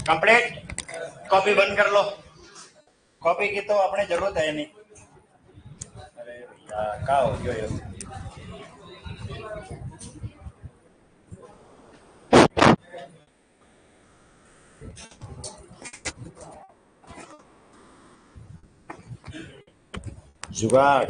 Complete. Copy बंद कर लो। Copy की तो अपने जरूरत है नहीं। अरे भैया क्या हो गयो जुगाड़।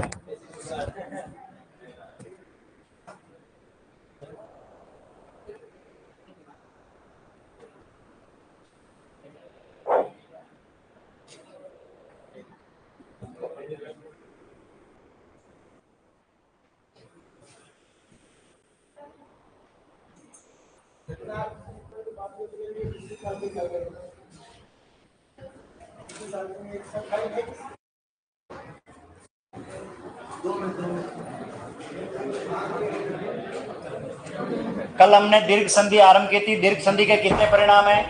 कल हमने दीर्घ संधि आरंभ की थी। दीर्घ संधि के कितने परिणाम हैं?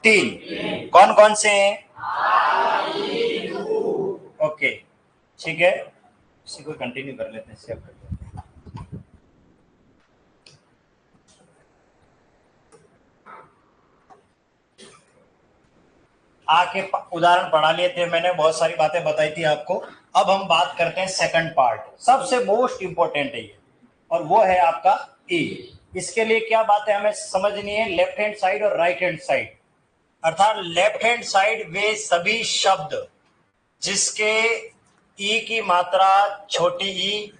3। कौन कौन से हैं? ओके ठीक है, इसी को कंटिन्यू कर लेते हैं, सेव कर लेते हैं। आके उदाहरण पढ़ा लिए थे मैंने, बहुत सारी बातें बताई थी आपको। अब हम बात करते हैं सेकंड पार्ट, सबसे मोस्ट इंपॉर्टेंट है ये, और वो है आपका ई। इसके लिए क्या बातें हमें समझनी है? लेफ्ट हैंड साइड और राइट हैंड साइड। अर्थात लेफ्ट हैंड साइड वे सभी शब्द जिसके ई की मात्रा छोटी ई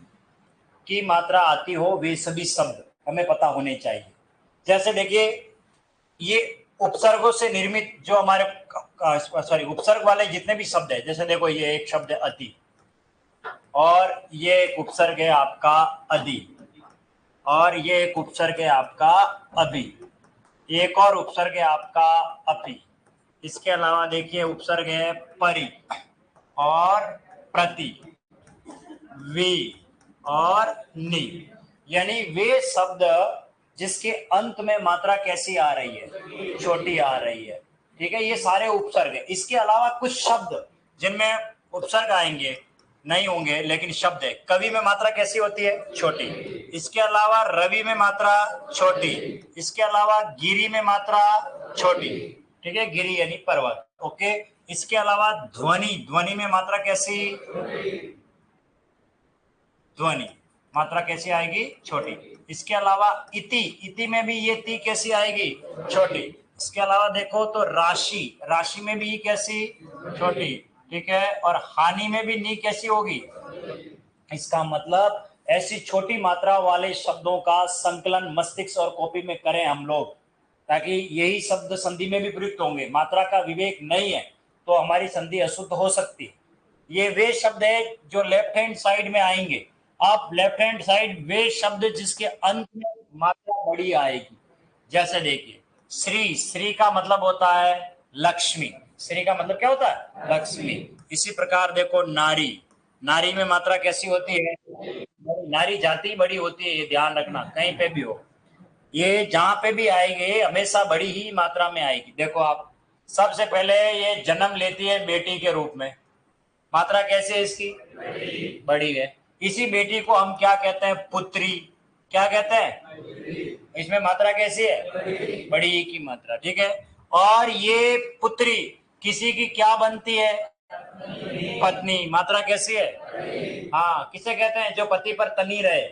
की मात्रा आती हो, वे सभी शब्द हमें पता होने चाहिए। जैसे देखिए, ये उपसर्गों से निर्मित जो हमारे उपसर्ग वाले जितने भी शब्द है, जैसे देखो ये एक शब्द है अति, और ये एक उपसर्ग है आपका अधि, और ये एक उपसर्ग है आपका अभि, एक और उपसर्ग है आपका अपि। इसके अलावा देखिए उपसर्ग है परि और प्रति, वी और नि, यानी वे शब्द जिसके अंत में मात्रा कैसी आ रही है? छोटी आ रही है। ठीक है, ये सारे उपसर्ग है। इसके अलावा कुछ शब्द जिनमें उपसर्ग आएंगे नहीं होंगे, लेकिन शब्द है। कवि में मात्रा कैसी होती है? छोटी। इसके अलावा रवि में मात्रा छोटी। इसके अलावा गिरी में मात्रा छोटी। ठीक है, गिरी यानी पर्वत। ओके, इसके अलावा ध्वनि, ध्वनि में मात्रा कैसी? ध्वनि मात्रा कैसी आएगी? छोटी। इसके अलावा इति, इति में भी ये ती कैसी आएगी? छोटी। इसके अलावा देखो तो राशि, राशि में भी कैसी? छोटी। ठीक है, और हानि में भी नी कैसी होगी? इसका मतलब ऐसी छोटी मात्रा वाले शब्दों का संकलन मस्तिष्क और कॉपी में करें हम लोग, ताकि यही शब्द संधि में भी प्रयुक्त होंगे। मात्रा का विवेक नहीं है तो हमारी संधि अशुद्ध हो सकती है। ये वे शब्द है जो लेफ्ट हैंड साइड में आएंगे। आप लेफ्ट हैंड साइड वे शब्द जिसके अंत में मात्रा बड़ी आएगी। जैसे देखिए श्री, श्री का मतलब होता है लक्ष्मी। श्री का मतलब क्या होता है? लक्ष्मी। इसी प्रकार देखो नारी, नारी में मात्रा कैसी होती है? नारी जाति बड़ी होती है, ये ध्यान रखना कहीं पे भी हो। ये जहां पे भी आएंगे हमेशा बड़ी ही मात्रा में आएगी। देखो आप, सबसे पहले ये जन्म लेती है बेटी के रूप में, मात्रा कैसी है इसकी? बड़ी है। इसी बेटी को हम क्या कहते हैं? पुत्री। क्या कहते हैं? इसमें मात्रा कैसी है? बड़ी की मात्रा। ठीक है, और ये पुत्री किसी की क्या बनती है? पत्नी। मात्रा कैसी है? हाँ, किसे कहते हैं? जो पति पर तनी रहे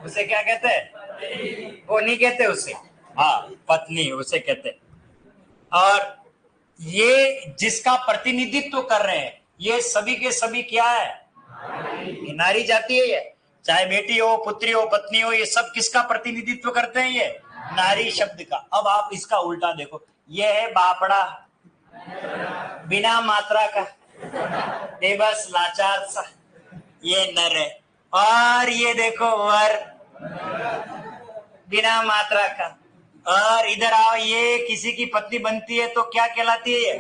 उसे क्या कहते हैं? वो नहीं कहते उसे, हाँ पत्नी उसे कहते हैं। और ये जिसका प्रतिनिधित्व कर रहे हैं, ये सभी के सभी क्या है? ये नारी जाती है। ये चाहे बेटी हो, पुत्री हो, पत्नी हो, ये सब किसका प्रतिनिधित्व करते हैं? ये नारी शब्द का। अब आप इसका उल्टा देखो, ये है बापड़ा, बिना मात्रा का, बेबस लाचार सा, ये नर है। और ये देखो वर, बिना मात्रा का। और इधर आओ, ये किसी की पत्नी बनती है तो क्या कहलाती है? ये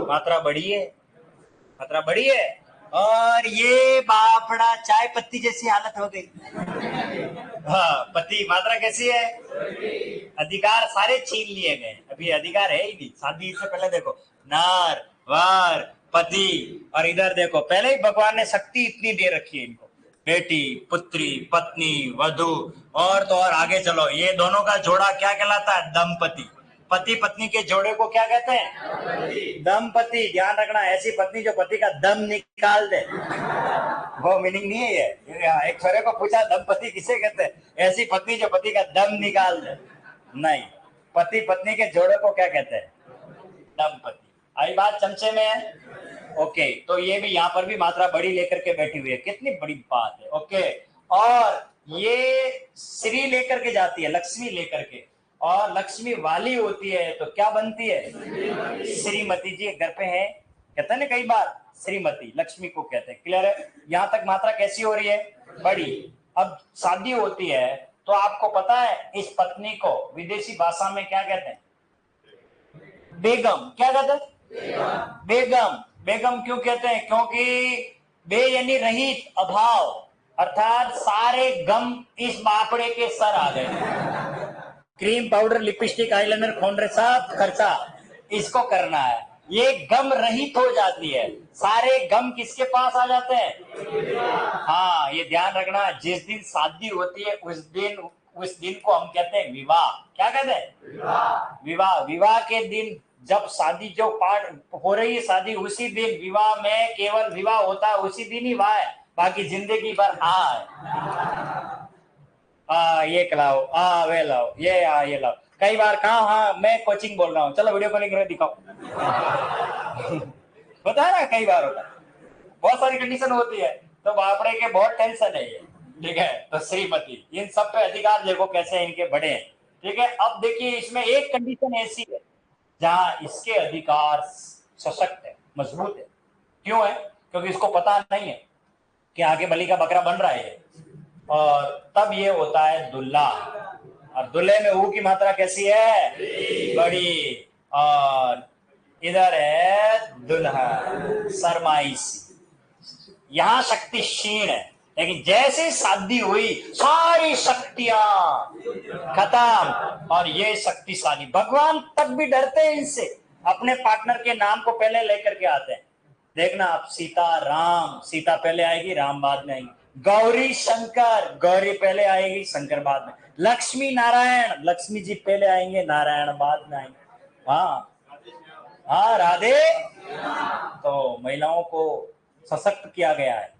मात्रा बड़ी है, मात्रा बड़ी है। और ये बापड़ा, चाय पत्ती जैसी हालत हो गई। हाँ, पति, मात्रा कैसी है? अधिकार सारे छीन लिए गए, अभी अधिकार है ही नहीं। शादी से पहले देखो नार, वार, पति, और इधर देखो पहले ही भगवान ने शक्ति इतनी दे रखी है इनको, बेटी, पुत्री, पत्नी, वधु, और तो और आगे चलो, ये दोनों का जोड़ा क्या कहलाता है? दंपति। पति पत्नी के जोड़े को क्या कहते हैं? दंपति। ध्यान रखना, ऐसी पत्नी जो पति का दम निकाल दे, वो मीनिंग नहीं है ये। एक छोरे को पूछा दंपति किसे कहते हैं? ऐसी पत्नी जो पति का दम निकाल दे। नहीं, पति पत्नी के जोड़े को क्या कहते हैं? दंपति। आई बात चमचे में है? ओके, तो ये भी यहाँ पर भी मात्रा बड़ी लेकर के बैठी हुई है। कितनी बड़ी बात है। ओके, और ये श्री लेकर के जाती है, लक्ष्मी लेकर के, और लक्ष्मी वाली होती है तो क्या बनती है? श्रीमती। जी घर पे है, कहते हैं ना कई बार, श्रीमती लक्ष्मी को कहते हैं। क्लियर है? यहाँ तक मात्रा कैसी हो रही है? बड़ी। अब शादी होती है तो आपको पता है इस पत्नी को विदेशी भाषा में क्या कहते हैं? बेगम। क्या कहते हैं? बेगम। बेगम क्यों कहते हैं? क्योंकि बे यानी रहित, अभाव, अर्थात सारे गम इस बापड़े के सर आ गए। क्रीम पाउडर, लिपस्टिक, आईलाइनर, खोंडरे, सब खर्चा इसको करना है। ये गम रहित हो जाती है, सारे गम किसके पास आ जाते हैं? हाँ, ये ध्यान रखना, जिस दिन शादी होती है उस दिन को हम कहते हैं विवाह। क्या कहते हैं? विवाह। विवाह के दिन जब शादी जो पार्ट हो रही है शादी, उसी दिन विवाह में केवल विवाह होता है, उसी दिन ही वाह है, बाकी जिंदगी भर ये खिलाओ, वे लाओ, ये लाओ। कई बार कहा, हाँ मैं कोचिंग बोल रहा हूँ, चलो वीडियो कॉलिंग करके दिखाओ। होता है ना, कई बार होता है, बहुत सारी कंडीशन होती है, तो बापड़े के बहुत टेंशन है ये। ठीक है, तो श्रीमती, इन सब पे अधिकार देखो कैसे इनके बड़े हैं। ठीक है, अब देखिए इसमें एक कंडीशन ऐसी है जहां इसके अधिकार सशक्त है, मजबूत है। क्यों है? क्योंकि इसको पता नहीं है कि आगे बलि का बकरा बन रहा है, और तब ये होता है दुल्हा। और दुल्हे में ऊ की मात्रा कैसी है? बड़ी। और इधर है दुल्हा, सरमाइसी। यहां शक्ति क्षीण है, लेकिन जैसे शादी हुई सारी शक्तियां खत्म, और ये शक्तिशाली। भगवान तक भी डरते हैं इनसे, अपने पार्टनर के नाम को पहले लेकर के आते हैं। देखना आप, सीता राम, सीता पहले आएगी, राम बाद में आएगी। गौरी शंकर, गौरी पहले आएगी, शंकर बाद में। लक्ष्मी नारायण, लक्ष्मी जी पहले आएंगे, नारायण बाद में आएंगे। हाँ, राधे। तो महिलाओं को सशक्त किया गया है।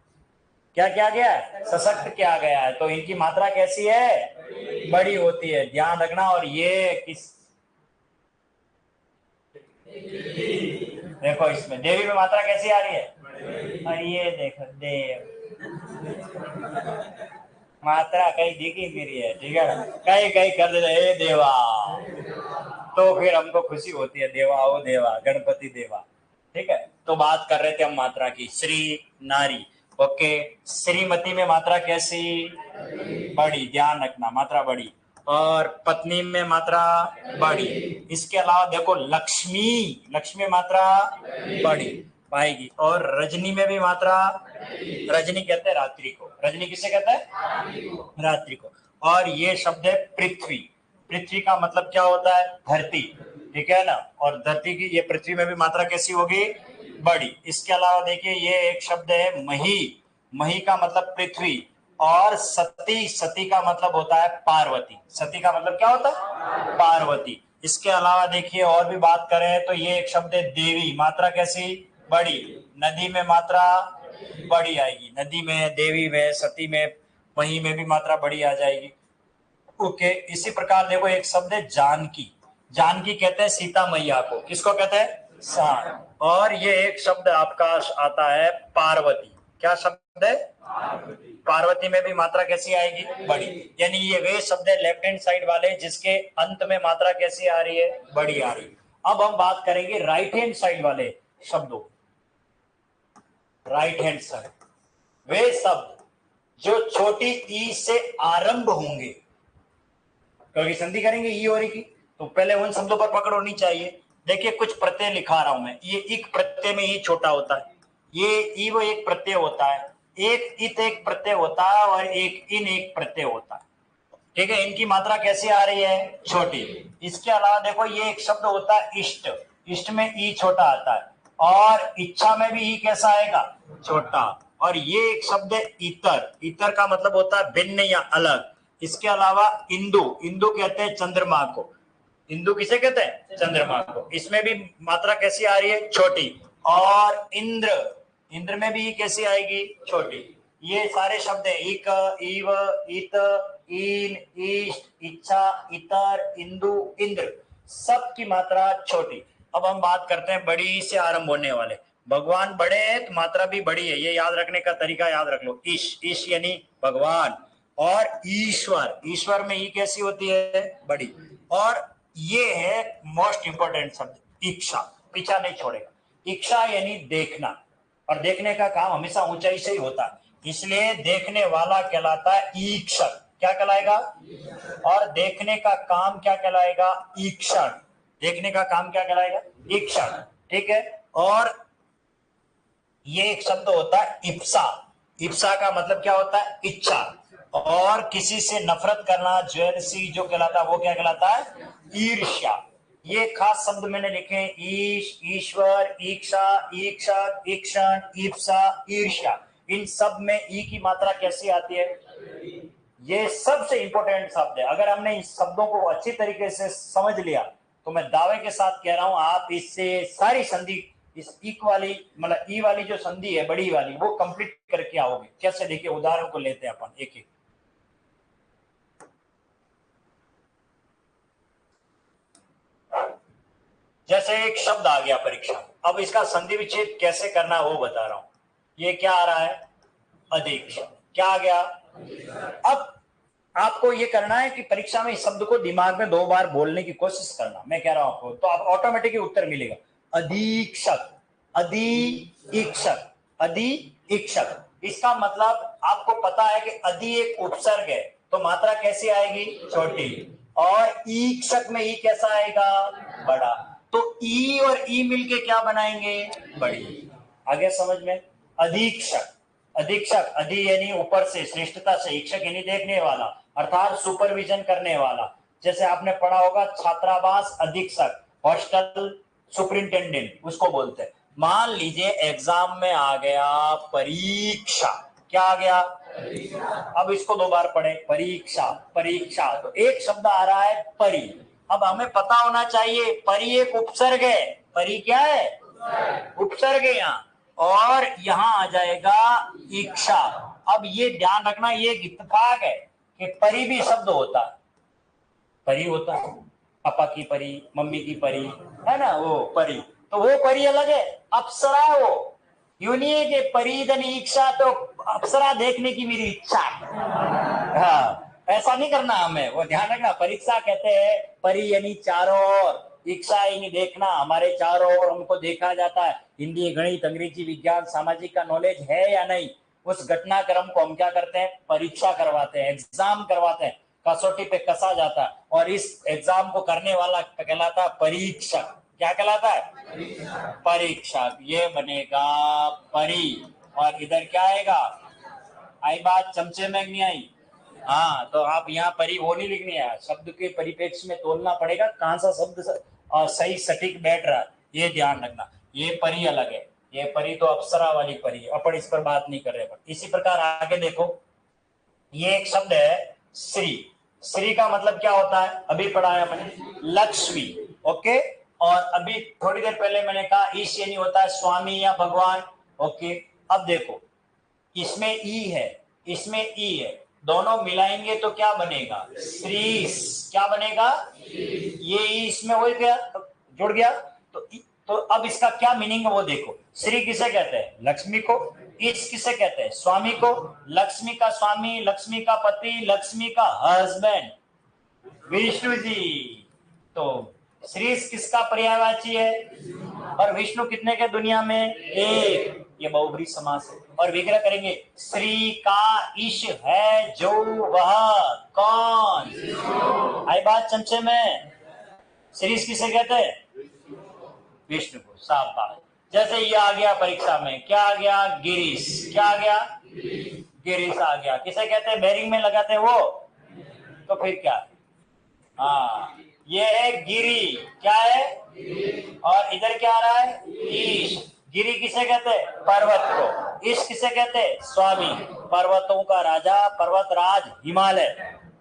क्या किया गया है? सशक्त किया गया है। तो इनकी मात्रा कैसी है? बड़ी होती है, ध्यान रखना। और ये किस, देखो इसमें देवी में मात्रा कैसी आ रही है? और ये देखो देव, मात्रा कहीं दिखी मेरी है। ठीक है, कहीं कहीं कर दे हे देवा, तो फिर हमको खुशी होती है, देवा ओ देवा, गणपति देवा। ठीक है, तो बात कर रहे थे हम मात्रा की, श्री नारी। ओके, श्रीमती में मात्रा कैसी? बड़ी। ध्यान रखना, मात्रा बड़ी। और पत्नी में मात्रा बड़ी। इसके अलावा देखो लक्ष्मी, लक्ष्मी में मात्रा बड़ी पाएगी। और रजनी में भी मात्रा, रजनी कहते हैं रात्रि को। रजनी किसे कहते हैं? रात्रि को। और ये शब्द है पृथ्वी। पृथ्वी का मतलब क्या होता है? धरती। ठीक है ना, और धरती की, ये पृथ्वी में भी मात्रा कैसी होगी? बड़ी। इसके अलावा देखिए ये एक शब्द है मही। मही का मतलब पृथ्वी। और सती, सती का मतलब होता है पार्वती। सती का मतलब क्या होता है? पार्वती। इसके अलावा देखिए और भी बात करें तो ये एक शब्द है देवी। मात्रा कैसी? बड़ी। नदी में मात्रा बड़ी आएगी, नदी में, देवी में, सती में, मही में भी मात्रा बड़ी आ जाएगी। ओके, इसी प्रकार देखो एक शब्द है जानकी। जानकी कहते हैं सीता मैया को। किसको कहते हैं? सा। और ये एक शब्द आपका आता है पार्वती। क्या शब्द है? पार्वती में भी मात्रा कैसी आएगी? बड़ी। यानी ये वे शब्द है लेफ्ट हैंड साइड वाले जिसके अंत में मात्रा कैसी आ रही है? बड़ी आ रही है। अब हम बात करेंगे राइट हैंड साइड वाले शब्दों। राइट हैंड साइड वे शब्द जो छोटी ई से आरंभ होंगे, क्योंकि संधि करेंगे ई और ई की, तो पहले उन शब्दों पर पकड़ होनी चाहिए। देखिए कुछ प्रत्यय लिखा रहा हूं मैं, ये इक प्रत्यय में ई छोटा होता है, ये ई वो एक प्रत्यय होता है, एक इत एक प्रत्यय होता है, और एक इन एक प्रत्यय होता है। ठीक है, इनकी मात्रा कैसे आ रही है? छोटी। इसके अलावा देखो ये एक शब्द होता है इष्ट। इष्ट में ई छोटा आता है, और इच्छा में भी ई कैसा आएगा? छोटा। और ये एक शब्द है इतर। इतर का मतलब होता है भिन्न या अलग। इसके अलावा इंदु। इंदु कहते हैं चंद्रमा को। इंदु किसे कहते हैं? चंद्रमा को। इसमें भी मात्रा कैसी आ रही है? छोटी। और इंद्र, इंद्र में भी कैसी आएगी? छोटी। ये सारे शब्द है, इक, इव, इत, इन, इष्ट, इच्छा, इतर, इंदु, इंद्र, सब की मात्रा छोटी। अब हम बात करते हैं बड़ी से आरंभ होने वाले। भगवान बड़े हैं तो मात्रा भी बड़ी है, ये याद रखने का तरीका याद रख लो। ईश, ईश यानी भगवान। और ईश्वर, ईश्वर में ई कैसी होती है? बड़ी। और ये है मोस्ट इंपोर्टेंट शब्द, इच्छा, पीछा नहीं छोड़ेगा। इच्छा यानी देखना, और देखने का काम हमेशा ऊंचाई से ही होता है, इसलिए देखने वाला कहलाता है ईक्षक। क्या कहलाएगा? और देखने का काम क्या कहलाएगा? ईक्षण। देखने का काम क्या कहलाएगा? ईक्षण। ठीक है। और ये एक शब्द होता है इप्सा। इप्सा का मतलब क्या होता है? इच्छा। और किसी से नफरत करना, जेलसी जो कहलाता है वो क्या कहलाता है? ईर्ष्या। ये खास शब्द मैंने लिखे, ईश, ईश्वर, ईक्षा, ईक्षक, ईक्षण, ईप्सा, ईर्ष्या। इन सब में ई की मात्रा कैसी आती है? ये सबसे इंपॉर्टेंट शब्द है। अगर हमने इन शब्दों को अच्छी तरीके से समझ लिया तो मैं दावे के साथ कह रहा हूं आप इससे सारी संधि, इस इक वाली मतलब ई वाली जो संधि है बड़ी वाली, वो कंप्लीट करके आओगे। कैसे? देखिए उदाहरण को लेते हैं अपन एक एक। जैसे एक शब्द आ गया परीक्षा, अब इसका संधि विच्छेद कैसे करना वो बता रहा हूं। ये क्या आ रहा है? अधिक। क्या आ गया? अब आपको ये करना है कि परीक्षा में इस शब्द को दिमाग में 2 बार बोलने की कोशिश करना, मैं कह रहा हूं आपको, तो आप ऑटोमेटिक उत्तर मिलेगा। अधीक्षक, अधिक्षक, अधिक्षक। इसका मतलब आपको पता है कि अधि एक उपसर्ग है, तो मात्रा कैसी आएगी? छोटी। और ईक्षक में ई कैसा आएगा? बड़ा। तो ई और ई मिलके क्या बनाएंगे? बड़ी। आगे समझ में? अधीक्षक, अधीक्षक, अधि यानी ऊपर से, श्रेष्ठता से, इक्षक यानी देखने वाला, अर्थात सुपरविजन करने वाला। जैसे आपने पढ़ा होगा छात्रावास अधीक्षक, हॉस्टल सुपरिंटेंडेंट, उसको बोलते हैं। मान लीजिए एग्जाम में आ गया परीक्षा, क्या आ गया? अब इसको 2 बार पढ़े, परीक्षा, परीक्षा। तो एक शब्द आ रहा है परी। अब हमें पता होना चाहिए परी एक उपसर्ग है। परी क्या है? उपसर्ग है यहाँ। और यहाँ आ जाएगा इच्छा। अब ये ध्यान रखना, ये एक इत्तेफाक है कि परी भी शब्द होता है। परी होता है, पापा की परी, मम्मी की परी, है ना, वो परी। तो वो परी अलग है, अप्सरा है वो। यूं नहीं है कि परीधन इच्छा तो अप्सरा देखने की मेरी इच्छा है। हाँ, ऐसा नहीं करना हमें, वो ध्यान रखना। परीक्षा कहते हैं परी यानी चारों ओर, इच्छा यानी देखना, हमारे चारों ओर हमको देखा जाता है। हिंदी, गणित, अंग्रेजी, विज्ञान, सामाजिक का नॉलेज है या नहीं, उस घटनाक्रम को हम क्या करते हैं? परीक्षा करवाते हैं, एग्जाम करवाते हैं, कसौटी पे कसा जाता है। और इस एग्जाम को करने वाला कहलाता है परीक्षक। क्या कहलाता है? परीक्षक। ये बनेगा परी। और इधर क्या आएगा? आई बात चमचे में नहीं आई? हाँ, तो आप यहाँ परी वो नहीं लिखनी है, शब्द के परिप्रेक्ष्य में तोलना पड़ेगा कहाँ सा शब्द सही सटीक बैठ रहा है, ये ध्यान रखना। ये परी अलग है, ये परी तो अप्सरा वाली परी है, अपन इस पर बात नहीं कर रहे। इसी प्रकार आगे देखो, ये एक शब्द है श्री। श्री का मतलब क्या होता है? अभी पढ़ाया मैंने, लक्ष्मी। ओके। और अभी थोड़ी देर पहले मैंने कहा ईश यानी होता है स्वामी या भगवान। ओके। अब देखो, इसमें ई है, इसमें ई है, दोनों मिलाएंगे तो क्या बनेगा? श्रीस। क्या बनेगा? ये ई इसमें हो गया, जुड़ गया। तो अब इसका क्या मीनिंग है वो देखो। श्री किसे कहते हैं? लक्ष्मी को। ईश किसे कहते हैं? स्वामी को। लक्ष्मी का स्वामी, लक्ष्मी का पति, लक्ष्मी का हस्बैंड विष्णु जी। तो श्री किसका पर्यायवाची है? और विष्णु कितने के दुनिया में? एक। ये बहुब्री समास है। और विग्रह करेंगे, श्री का ईश है जो वह कौन? आई बात चमचे में? श्री किसे कहते हैं? विष्णु को। साफ बात। जैसे ये आ गया परीक्षा में, क्या आ गया? गिरीश। क्या आ गया? गिरीश आ गया। किसे कहते हैं? बेरिंग में लगाते हैं वो, तो फिर क्या? हाँ, ये है गिरी। क्या है? और इधर क्या आ रहा है? ईश। गिरी किसे कहते हैं? पर्वत को। ईश किसे कहते हैं? स्वामी। पर्वतों का राजा, पर्वत राज हिमालय।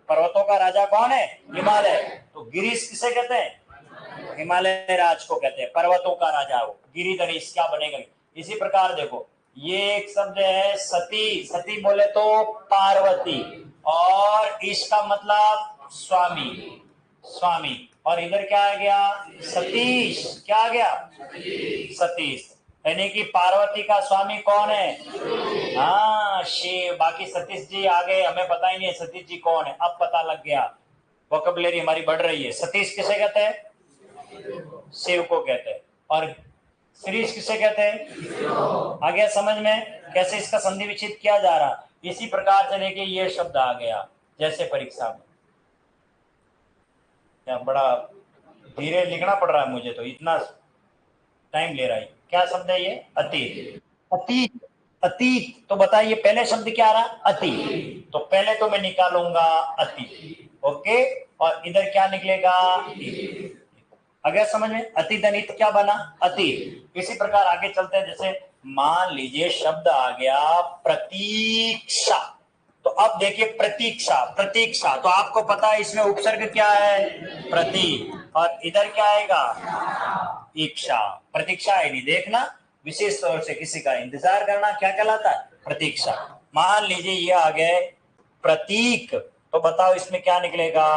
पर्वतों का राजा कौन है? हिमालय। तो गिरीश किसे कहते हैं? हिमालय राज को कहते हैं, पर्वतों का राजा हो। गिरिधरीश क्या बनेगा? इसी प्रकार देखो, ये एक शब्द है सती। सती बोले तो पार्वती, और इसका मतलब स्वामी, स्वामी। और इधर क्या आ गया? सतीश। क्या आ गया? सतीश। यानी कि पार्वती का स्वामी कौन है? हाँ, शिव। बाकी सतीश जी आ गए, हमें पता ही नहीं है सतीश जी कौन है, अब पता लग गया। वोकैबुलरी हमारी बढ़ रही है। सतीश किसे कहते हैं? शिव को कहते हैं। और श्रीश किसे कहते हैं? आ गया समझ में कैसे इसका संधि विच्छेद किया जा रहा? इसी प्रकार से देखिए ये शब्द आ गया, जैसे परीक्षा में। क्या बड़ा धीरे लिखना पड़ रहा है मुझे, तो इतना टाइम ले रहा है। क्या शब्द है ये? अतीत। अतीत, अतीत। तो बताइए पहले शब्द क्या आ रहा? अतीत। तो पहले तो मैं निकालूंगा अतीत, ओके। और इधर क्या निकलेगा? अगर समझ में, अतीत अनित क्या बना? अतीत। इसी प्रकार आगे चलते हैं। जैसे मान लीजिए शब्द आ गया प्रतीक्षा। तो अब देखिए प्रतीक्षा, प्रतीक्षा। तो आपको पता है इसमें उपसर्ग क्या है? प्रति। और इधर क्या आएगा? इच्छा। प्रतीक्षा है नहीं, देखना विशेष तौर से किसी का इंतजार करना क्या कहलाता है? प्रतीक्षा। मान लीजिए ये आ गए प्रतीक, तो बताओ इसमें क्या निकलेगा?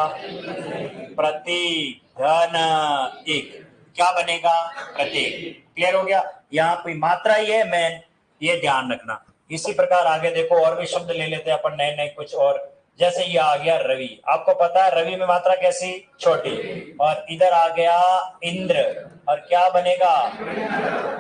प्रतीक, धन एक। क्या बनेगा? प्रतीक। क्लियर हो गया? यहाँ कोई मात्रा ही है मैन, ये ध्यान रखना। इसी प्रकार आगे देखो, और भी शब्द ले लेते हैं अपन नए नए कुछ और। जैसे ये आ गया रवि। आपको पता है रवि में मात्रा कैसी? छोटी। और इधर आ गया इंद्र, और क्या बनेगा?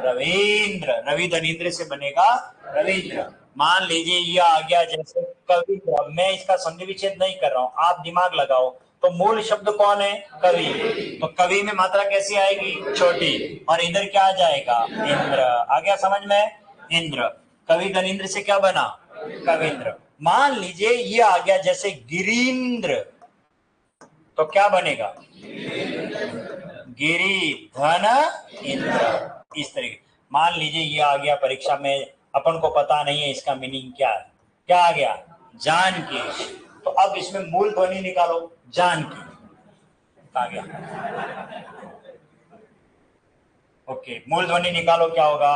रविंद्र। रवि धनिंद्र से बनेगा रविंद्र। मान लीजिए ये आ गया जैसे कविंद्र। मैं इसका संधि विच्छेद नहीं कर रहा हूं, आप दिमाग लगाओ। तो मूल शब्द कौन है? कवि। तो कवि में मात्रा कैसी आएगी? छोटी। और इधर क्या आ जाएगा? इंद्र। आ गया समझ में? इंद्र। कवि धनिंद्र से क्या बना? कविंद्र। मान लीजिए ये आ गया जैसे गिरींद्र, तो क्या बनेगा? गिरी धन इंद्र। इस तरीके। मान लीजिए ये आ गया परीक्षा में, अपन को पता नहीं है इसका मीनिंग क्या है। क्या आ गया? जानकी। तो अब इसमें मूल ध्वनि निकालो, जानकी। आ गया, ओके। मूल ध्वनि निकालो, क्या होगा?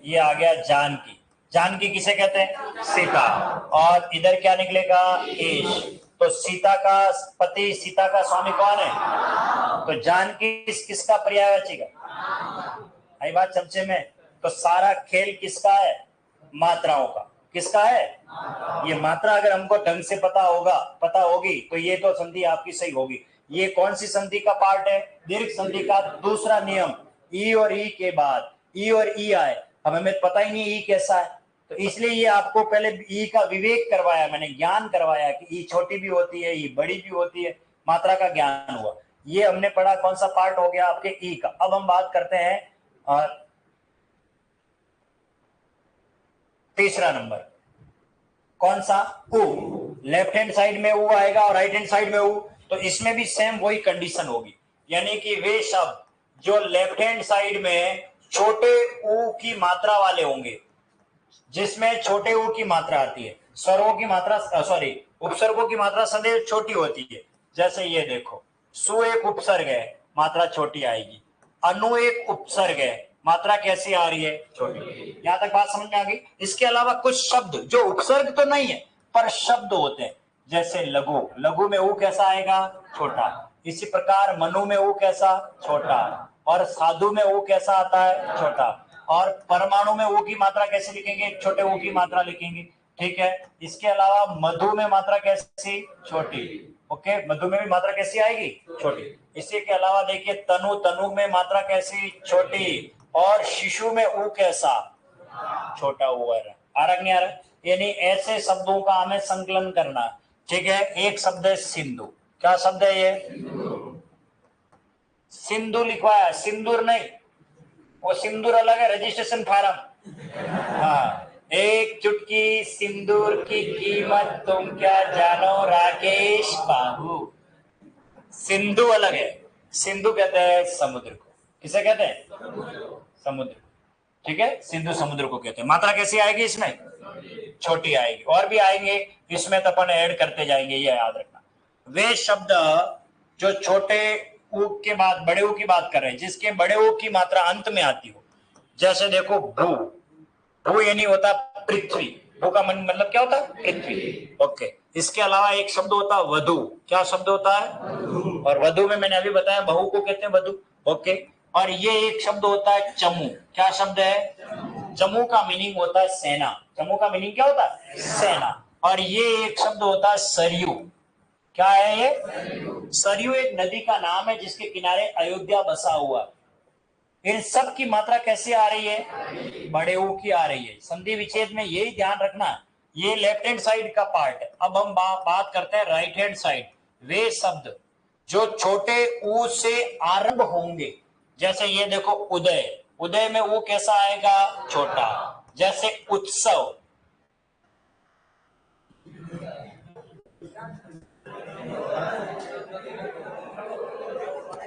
ये आ गया जानकी। जानकी किसे कहते हैं? सीता। और इधर क्या निकलेगा? ईश। तो सीता का पति, सीता का स्वामी कौन है? तो जानकी किसका पर्यायवाची का? आई बात चमचे में? तो सारा खेल किसका है? मात्राओं का। किसका है? ये मात्रा अगर हमको ढंग से पता होगा, पता होगी, तो ये तो संधि आपकी सही होगी। ये कौन सी संधि का पार्ट है? दीर्घ संधि का दूसरा नियम। ई और ई के बाद ई और ई आए। अब हमें पता ही नहीं ई कैसा है, तो इसलिए ये आपको पहले ई का विवेक करवाया मैंने, ज्ञान करवाया कि ई छोटी भी होती है, ई बड़ी भी होती है। मात्रा का ज्ञान हुआ। ये हमने पढ़ा। कौन सा पार्ट हो गया आपके? ई का। अब हम बात करते हैं तीसरा नंबर। कौन सा? उ। लेफ्ट हैंड साइड में उ आएगा और राइट हैंड साइड में उ। तो इसमें भी सेम वही कंडीशन होगी, यानी कि वे शब्द जो लेफ्ट हैंड साइड में छोटे उ की मात्रा वाले होंगे, जिसमें छोटे उ की मात्रा आती है, स्वरों की मात्रा, सॉरी, उपसर्गों की मात्रा सदैव छोटी होती है। जैसे ये देखो, सु एक उपसर्ग है, मात्रा छोटी आएगी। अनु एक उपसर्ग है, मात्रा कैसी आ रही है? छोटी। यहां तक बात समझ में आ गई? इसके अलावा कुछ शब्द जो उपसर्ग तो नहीं है पर शब्द होते हैं, जैसे लघु। लघु में ऊ कैसा आएगा? छोटा। इसी प्रकार मनु में ऊ कैसा? छोटा। और साधु में ऊ कैसा आता है? छोटा। और परमाणु में ऊ की मात्रा कैसे लिखेंगे? छोटे ऊ की मात्रा लिखेंगे। ठीक है। इसके अलावा मधु में मात्रा कैसी? छोटी। ओके, मधु में भी मात्रा कैसी आएगी? छोटी। इसी के अलावा देखिए तनु, तनु में मात्रा कैसी? छोटी। और शिशु में ऊ कैसा? छोटा ऊ आ रहा नहीं आ रहा? यानी ऐसे शब्दों का हमें संकलन करना। ठीक है। एक शब्द है सिंधु। क्या शब्द है ये? सिंधु लिखवाया, सिंदूर नहीं। वो सिंदूर अलग है, रजिस्ट्रेशन फार्म। हाँ, एक चुटकी सिंदूर की कीमत तुम क्या जानो राकेश बाबू। सिंधु अलग है। सिंधु कहते हैं समुद्र को। किसे कहते हैं? समुद्र। ठीक है, सिंधु समुद्र को कहते हैं। मात्रा कैसी आएगी इसमें? छोटी आएगी। और भी आएंगे इसमें तो अपन ऐड करते जाएंगे, ये याद रखना। वे शब्द जो छोटे ऊ के बाद बड़े ऊ की बात कर रहे हैं, जिसके बड़े ऊ की मात्रा अंत में आती हो, जैसे देखो भू, भू यानी होता पृथ्वी, भू का मतलब क्या होता है? पृथ्वी। ओके, इसके अलावा एक शब्द होता है वधु। क्या शब्द होता है? और वधु में मैंने अभी बताया बहू को कहते हैं वधु। ओके, और ये एक शब्द होता है चमू। क्या शब्द है? चमू का मीनिंग होता है सेना। चमू का मीनिंग क्या होता है? सेना। और ये एक शब्द होता है सरयू। क्या है ये? सरयू एक नदी का नाम है जिसके किनारे अयोध्या बसा हुआ है। इन सब की मात्रा कैसे आ रही है? बड़े ऊ की आ रही है। संधि विच्छेद में यही ध्यान रखना, ये लेफ्ट हैंड साइड का पार्ट है। अब हम बात करते हैं राइट हैंड साइड। वे शब्द जो छोटे ऊ से आरंभ होंगे, जैसे ये देखो उदय, उदय में ऊ कैसा आएगा? छोटा। जैसे उत्सव,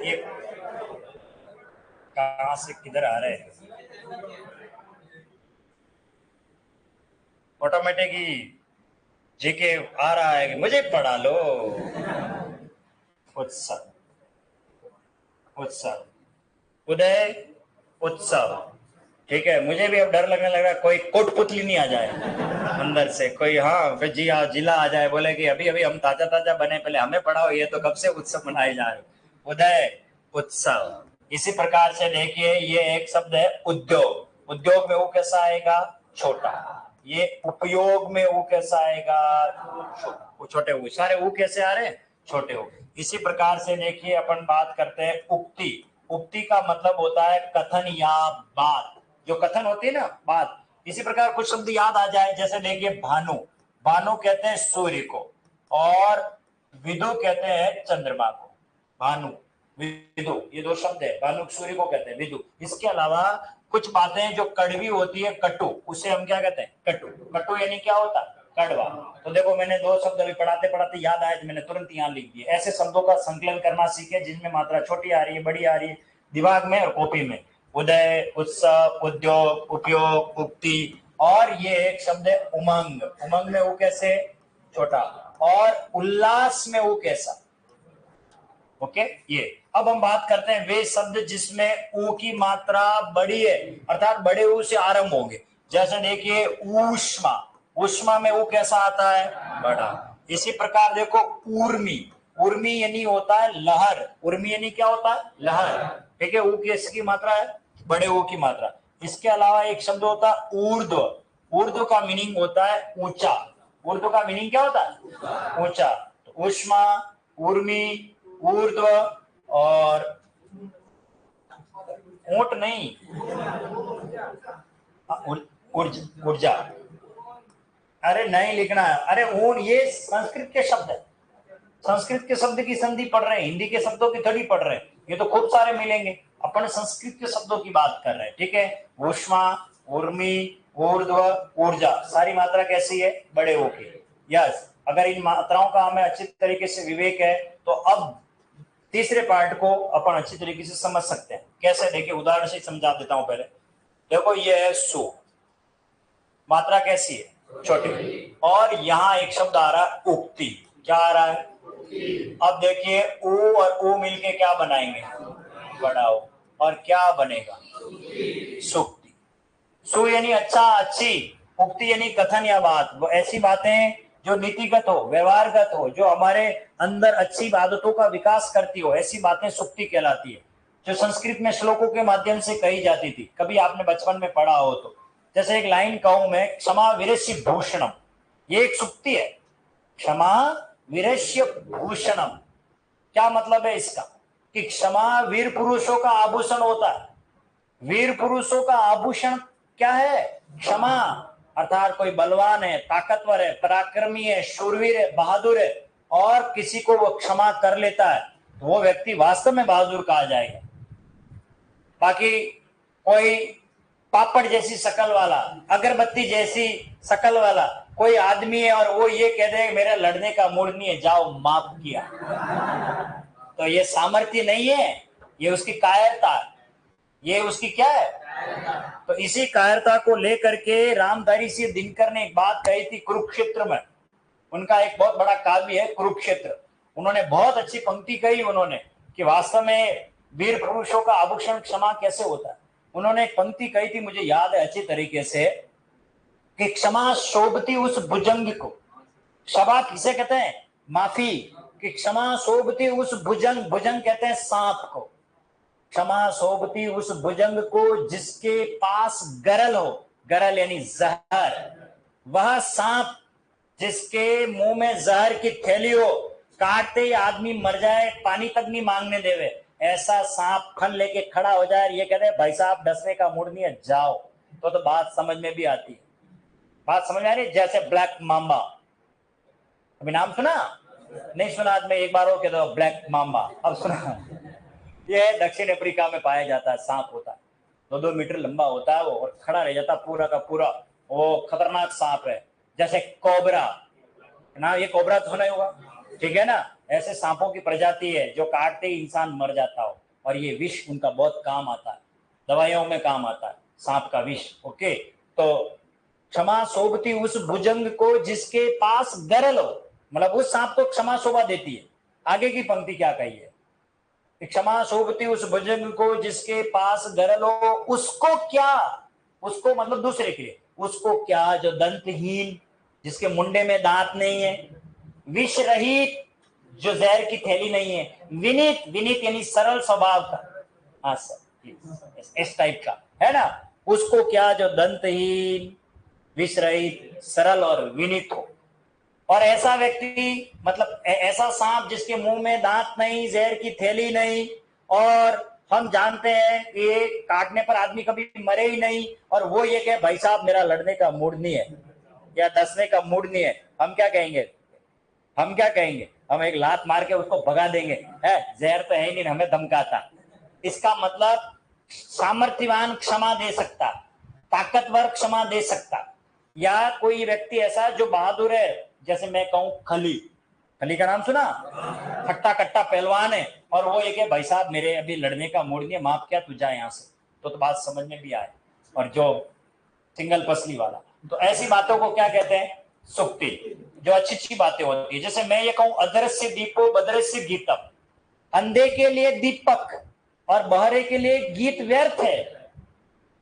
ये कहां से किधर आ रहे हैं? ऑटोमेटिक ही जेके आ रहा है कि मुझे पढ़ा लो। उत्सव, उत्सव, उदय, उत्सव। ठीक है, मुझे भी अब डर लगने लग रहा है कोई कोटपुतली नहीं आ जाए अंदर से कोई। हाँ फिर जी हाँ जिला आ जाए, बोले कि अभी अभी हम ताजा ताजा बने, पहले हमें पढ़ाओ, ये तो कब से उत्सव मनाए जा रहे। उदय, उत्सव। इसी प्रकार से देखिए ये एक शब्द है उद्योग। उद्योग में वो कैसा आएगा? छोटा। ये उपयोग में वो कैसा आएगा? छोटा। वो छोटे वो सारे वो कैसे आ रहे हैं? छोटे हो। इसी प्रकार से देखिए अपन बात करते हैं उक्ति। उक्ति का मतलब होता है कथन या बात, जो कथन होती है ना, बात। इसी प्रकार कुछ शब्द याद आ जाए, जैसे देखिए भानु। भानु कहते हैं सूर्य को, और विदु कहते हैं चंद्रमा को। भानु, विदु, ये दो शब्द है। भानु सूर्य को कहते हैं, विदु। इसके अलावा कुछ बातें जो कड़वी होती है, कटु, उसे हम क्या कहते हैं? कटु। कटु यानी क्या होता है? कड़वा। तो देखो मैंने दो शब्द अभी पढ़ाते पढ़ाते याद आए तो मैंने तुरंत यहाँ लिख दिए। ऐसे शब्दों का संकलन करना सीखे जिनमें मात्रा छोटी आ रही है, बड़ी आ रही है, दिमाग में और कॉपी में। उदय, उत्सव, उद्योग, उपयोग, उक्ति। और ये एक शब्द है उमंग। उमंग में वो कैसे? छोटा। और उल्लास में वो कैसा? ओके, ये। अब हम बात करते हैं वे शब्द जिसमें ऊ की मात्रा बड़ी है, अर्थात बड़े ऊ से आरंभ होंगे। जैसे देखिए ऊष्मा। ऊष्मा में ऊ कैसा आता है? बड़ा। इसी प्रकार देखो ऊर्मी। ऊर्मी यानी होता है लहर। ऊर्मी यानी क्या होता है? लहर। ठीक है, ऊ की इसकी मात्रा है बड़े ऊ की मात्रा। इसके अलावा एक शब्द होता है ऊर्ध्व। ऊर्ध्व का मीनिंग होता है ऊंचा। ऊर्ध्व का मीनिंग क्या होता है? ऊंचा। तो ऊष्मा, ऊर्मी, ऊर्ध्व और ऊंट नहीं, ऊर्जा। अरे नहीं लिखना है, अरे ऊन ये संस्कृत के शब्द है। संस्कृत के शब्द की संधि पढ़ रहे हैं, हिंदी के शब्दों की थोड़ी पढ़ रहे हैं। ये तो खूब सारे मिलेंगे, अपन संस्कृत के शब्दों की बात कर रहे हैं। ठीक है, ऊष्मा, ऊर्मी, ऊर्ध्व, ऊर्जा, सारी मात्रा कैसी है? बड़े हो के। यस, अगर इन मात्राओं का हमें अच्छी तरीके से विवेक है तो अब तीसरे पार्ट को अपन अच्छी तरीके से समझ सकते हैं। कैसे? देखिए उदाहरण से समझा देता हूं पहले। देखो ये है सु, मात्रा कैसी है? छोटी। और यहाँ एक शब्द आ रहा है उक्ति। क्या आ रहा है? अब देखिए ऊ और ऊ मिलके क्या बनाएंगे? बड़ा ऊ। और क्या बनेगा? सुक्ति। सु यानी अच्छा, अच्छी। उक्ति यानी कथन या बात। वो ऐसी बातें जो नीतिगत हो, व्यवहारगत हो, जो हमारे अंदर अच्छी आदतों का विकास करती हो, ऐसी बातें सुक्ति कहलाती है, जो संस्कृत में श्लोकों के माध्यम से कही जाती थी। कभी आपने बचपन में पढ़ा हो तो। जैसे एक लाइन कहूं मैं, क्षमा वीरस्य भूषणम, ये एक सुक्ति है। क्षमा वीरस्य भूषणम, क्या मतलब है इसका? कि क्षमा वीर पुरुषों का आभूषण होता है। वीर पुरुषों का आभूषण क्या है? क्षमा। अर्थात कोई बलवान है, ताकतवर है, पराक्रमी है, शूरवीर है, बहादुर है, और किसी को वो क्षमा कर लेता है तो वो व्यक्ति वास्तव में बहादुर कहा जाएगा। बाकी कोई पापड़ जैसी शकल वाला, अगरबत्ती जैसी शकल वाला कोई आदमी है और वो ये कह दे मेरा लड़ने का मूड नहीं है, जाओ माफ किया, तो ये सामर्थ्य नहीं है, ये उसकी कायरता है। ये उसकी क्या है? तो इसी कायरता को लेकर के रामधारी सिंह दिनकर ने एक बात कही थी कुरुक्षेत्र में। उनका एक बहुत बड़ा काव्य है कुरुक्षेत्र। उन्होंने बहुत अच्छी पंक्ति कही उन्होंने कि वास्तव में वीर पुरुषों का आभूषण क्षमा कैसे होता है। उन्होंने एक पंक्ति कही थी, मुझे याद है अच्छी तरीके से, कि क्षमा शोभती उस भुजंग को। क्षमा किसे कहते हैं? माफी। कि क्षमा शोभती उस भुजंग, भुजंग कहते हैं सांप को। क्षमा शोभती उस भुजंग को जिसके पास गरल हो, गरल यानी जहर, वह सांप जिसके मुंह में जहर की थैली हो, काटते ही आदमी मर जाए, पानी तक नहीं मांगने देवे, ऐसा सांप फन लेके खड़ा हो जाए, ये कहते हैं भाई साहब डसने का मूड नहीं है, जाओ, तो बात समझ में भी आती है। बात समझ में आ रही? जैसे ब्लैक मांबा, अभी नाम सुना? नहीं सुना? आज में एक बार हो के तो ब्लैक मांबा अब सुना। ये दक्षिण अफ्रीका में पाया जाता है, सांप होता है, 2-2 मीटर लंबा होता है वो, और खड़ा रह जाता पूरा का पूरा, वो खतरनाक सांप है। जैसे कोबरा ना, ये कोबरा तो सुना ही होगा, ठीक है ना? ऐसे सांपों की प्रजाति है जो काटते ही इंसान मर जाता हो, और ये विष उनका बहुत काम आता है, दवाइयों में काम आता है सांप का विष। ओके, तो क्षमा शोभती उस भुजंग को जिसके पास गरल हो, मतलब उस सांप को क्षमा शोभा देती है। आगे की पंक्ति क्या कही है? क्षमा शोभती उस भुजंग को जिसके पास गरल हो, उसको क्या, उसको मतलब दूसरे के लिए, उसको क्या जो दंतहीन, जिसके मुंडे में दांत नहीं है, विष रहित जो जहर की थैली नहीं है, विनीत, विनीत यानी सरल स्वभाव का, हाँ सर इस टाइप का है ना, उसको क्या जो दंतहीन, विष रहित, सरल और विनीत हो। और ऐसा व्यक्ति मतलब ऐसा सांप जिसके मुंह में दांत नहीं, जहर की थैली नहीं, और हम जानते हैं कि ये काटने पर आदमी कभी मरे ही नहीं, और वो ये कहे भाई साहब मेरा लड़ने का मूड नहीं है या दसने का मूड नहीं है, हम क्या कहेंगे? हम क्या कहेंगे? हम एक लात मार के उसको भगा देंगे, है जहर तो है ही नहीं, हमें धमकाता। इसका मतलब सामर्थ्यवान क्षमा दे सकता, ताकतवर क्षमा दे सकता, या कोई व्यक्ति ऐसा जो बहादुर है, जैसे मैं कहूं खली, खली का नाम सुना? खट्टा कट्टा पहलवान है, और वो ये कहे भाई साहब मेरे अभी लड़ने का मूड नहीं है, माफ क्या तू जा यहाँ से, तो बात समझ में भी आए। और जो सिंगल पसली वाला, तो ऐसी बातों को क्या कहते हैं? सुक्ति, जो अच्छी अच्छी बातें होती है। जैसे मैं ये कहूं अदृश्य दीपो बदृश्य गीतम, अंधे के लिए दीपक और बहरे के लिए गीत व्यर्थ है।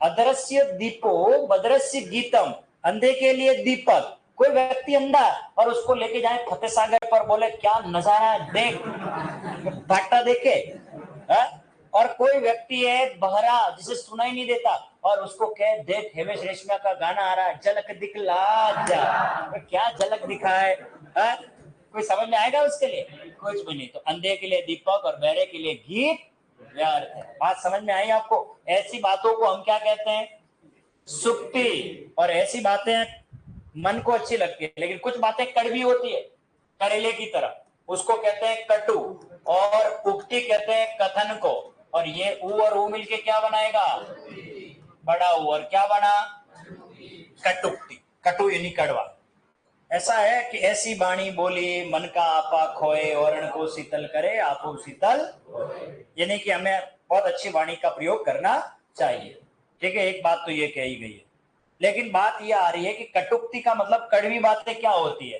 अदृश्य दीपो बदृश्य गीतम, अंधे के लिए दीपक। कोई व्यक्ति अंधा और उसको लेके जाए फतेह सागर पर, बोले क्या नजारा देख, भाटा देखे है? और कोई व्यक्ति है बहरा जिसे सुनाई नहीं देता, और उसको कहे देख हेमेश रेशमिया का गाना आ रहा है, झलक दिखला जा, तो क्या झलक दिखाए है? कोई समझ में आएगा उसके लिए? कुछ भी नहीं। तो अंधे के लिए दीपक और बहरे के लिए गीत व्यर्थ है। बात समझ में आई आपको? ऐसी बातों को हम क्या कहते हैं? सुक्ति। और ऐसी बातें मन को अच्छी लगती है, लेकिन कुछ बातें कड़वी होती है, करेले की तरह, उसको कहते हैं कटु। और उक्ति कहते हैं कथन को, और ये ऊ और ऊ मिलके क्या बनाएगा? बड़ा ऊ, और क्या बना? कटुक्ति। कटु यानी कड़वा। ऐसा है कि ऐसी बाणी बोली मन का आपा खोए, औरण को शीतल करे आपो शीतल, यानी कि हमें बहुत अच्छी वाणी का प्रयोग करना चाहिए। ठीक है, एक बात तो ये कही गई है। लेकिन बात यह आ रही है कि कटुक्ति का मतलब कड़वी बातें क्या होती है?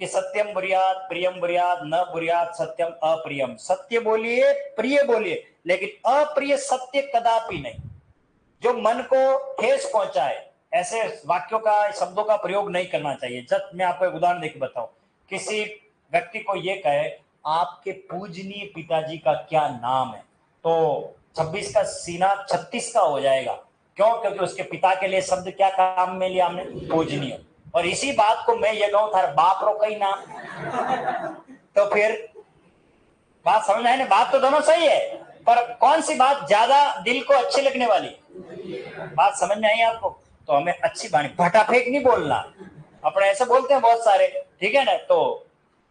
कि सत्यम बुरियात प्रियम बुरियात न बुरियात सत्यम अप्रियम, सत्य बोलिए प्रिय बोलिए, लेकिन अप्रिय सत्य कदापि नहीं। जो मन को ठेस पहुंचाए ऐसे वाक्यों का, शब्दों का प्रयोग नहीं करना चाहिए। जब मैं आपको एक उदाहरण देकर बताऊं, किसी व्यक्ति को ये कहे आपके पूजनीय पिताजी का क्या नाम है, तो 26 का सीना 36 का हो जाएगा। क्यों? क्योंकि उसके पिता के लिए शब्द क्या काम में लिया हमने? पूजनीय। और इसी बात को मैं ये कहूं थार बाप रो कहीं नाम, तो फिर बात समझ में आई ना? बात तो दोनों सही है, पर कौन सी बात ज्यादा दिल को अच्छी लगने वाली? बात समझ में आई आपको? तो हमें अच्छी बाणी, भटा फेंक नहीं बोलना। अपने ऐसे बोलते हैं बहुत सारे, ठीक है ना? तो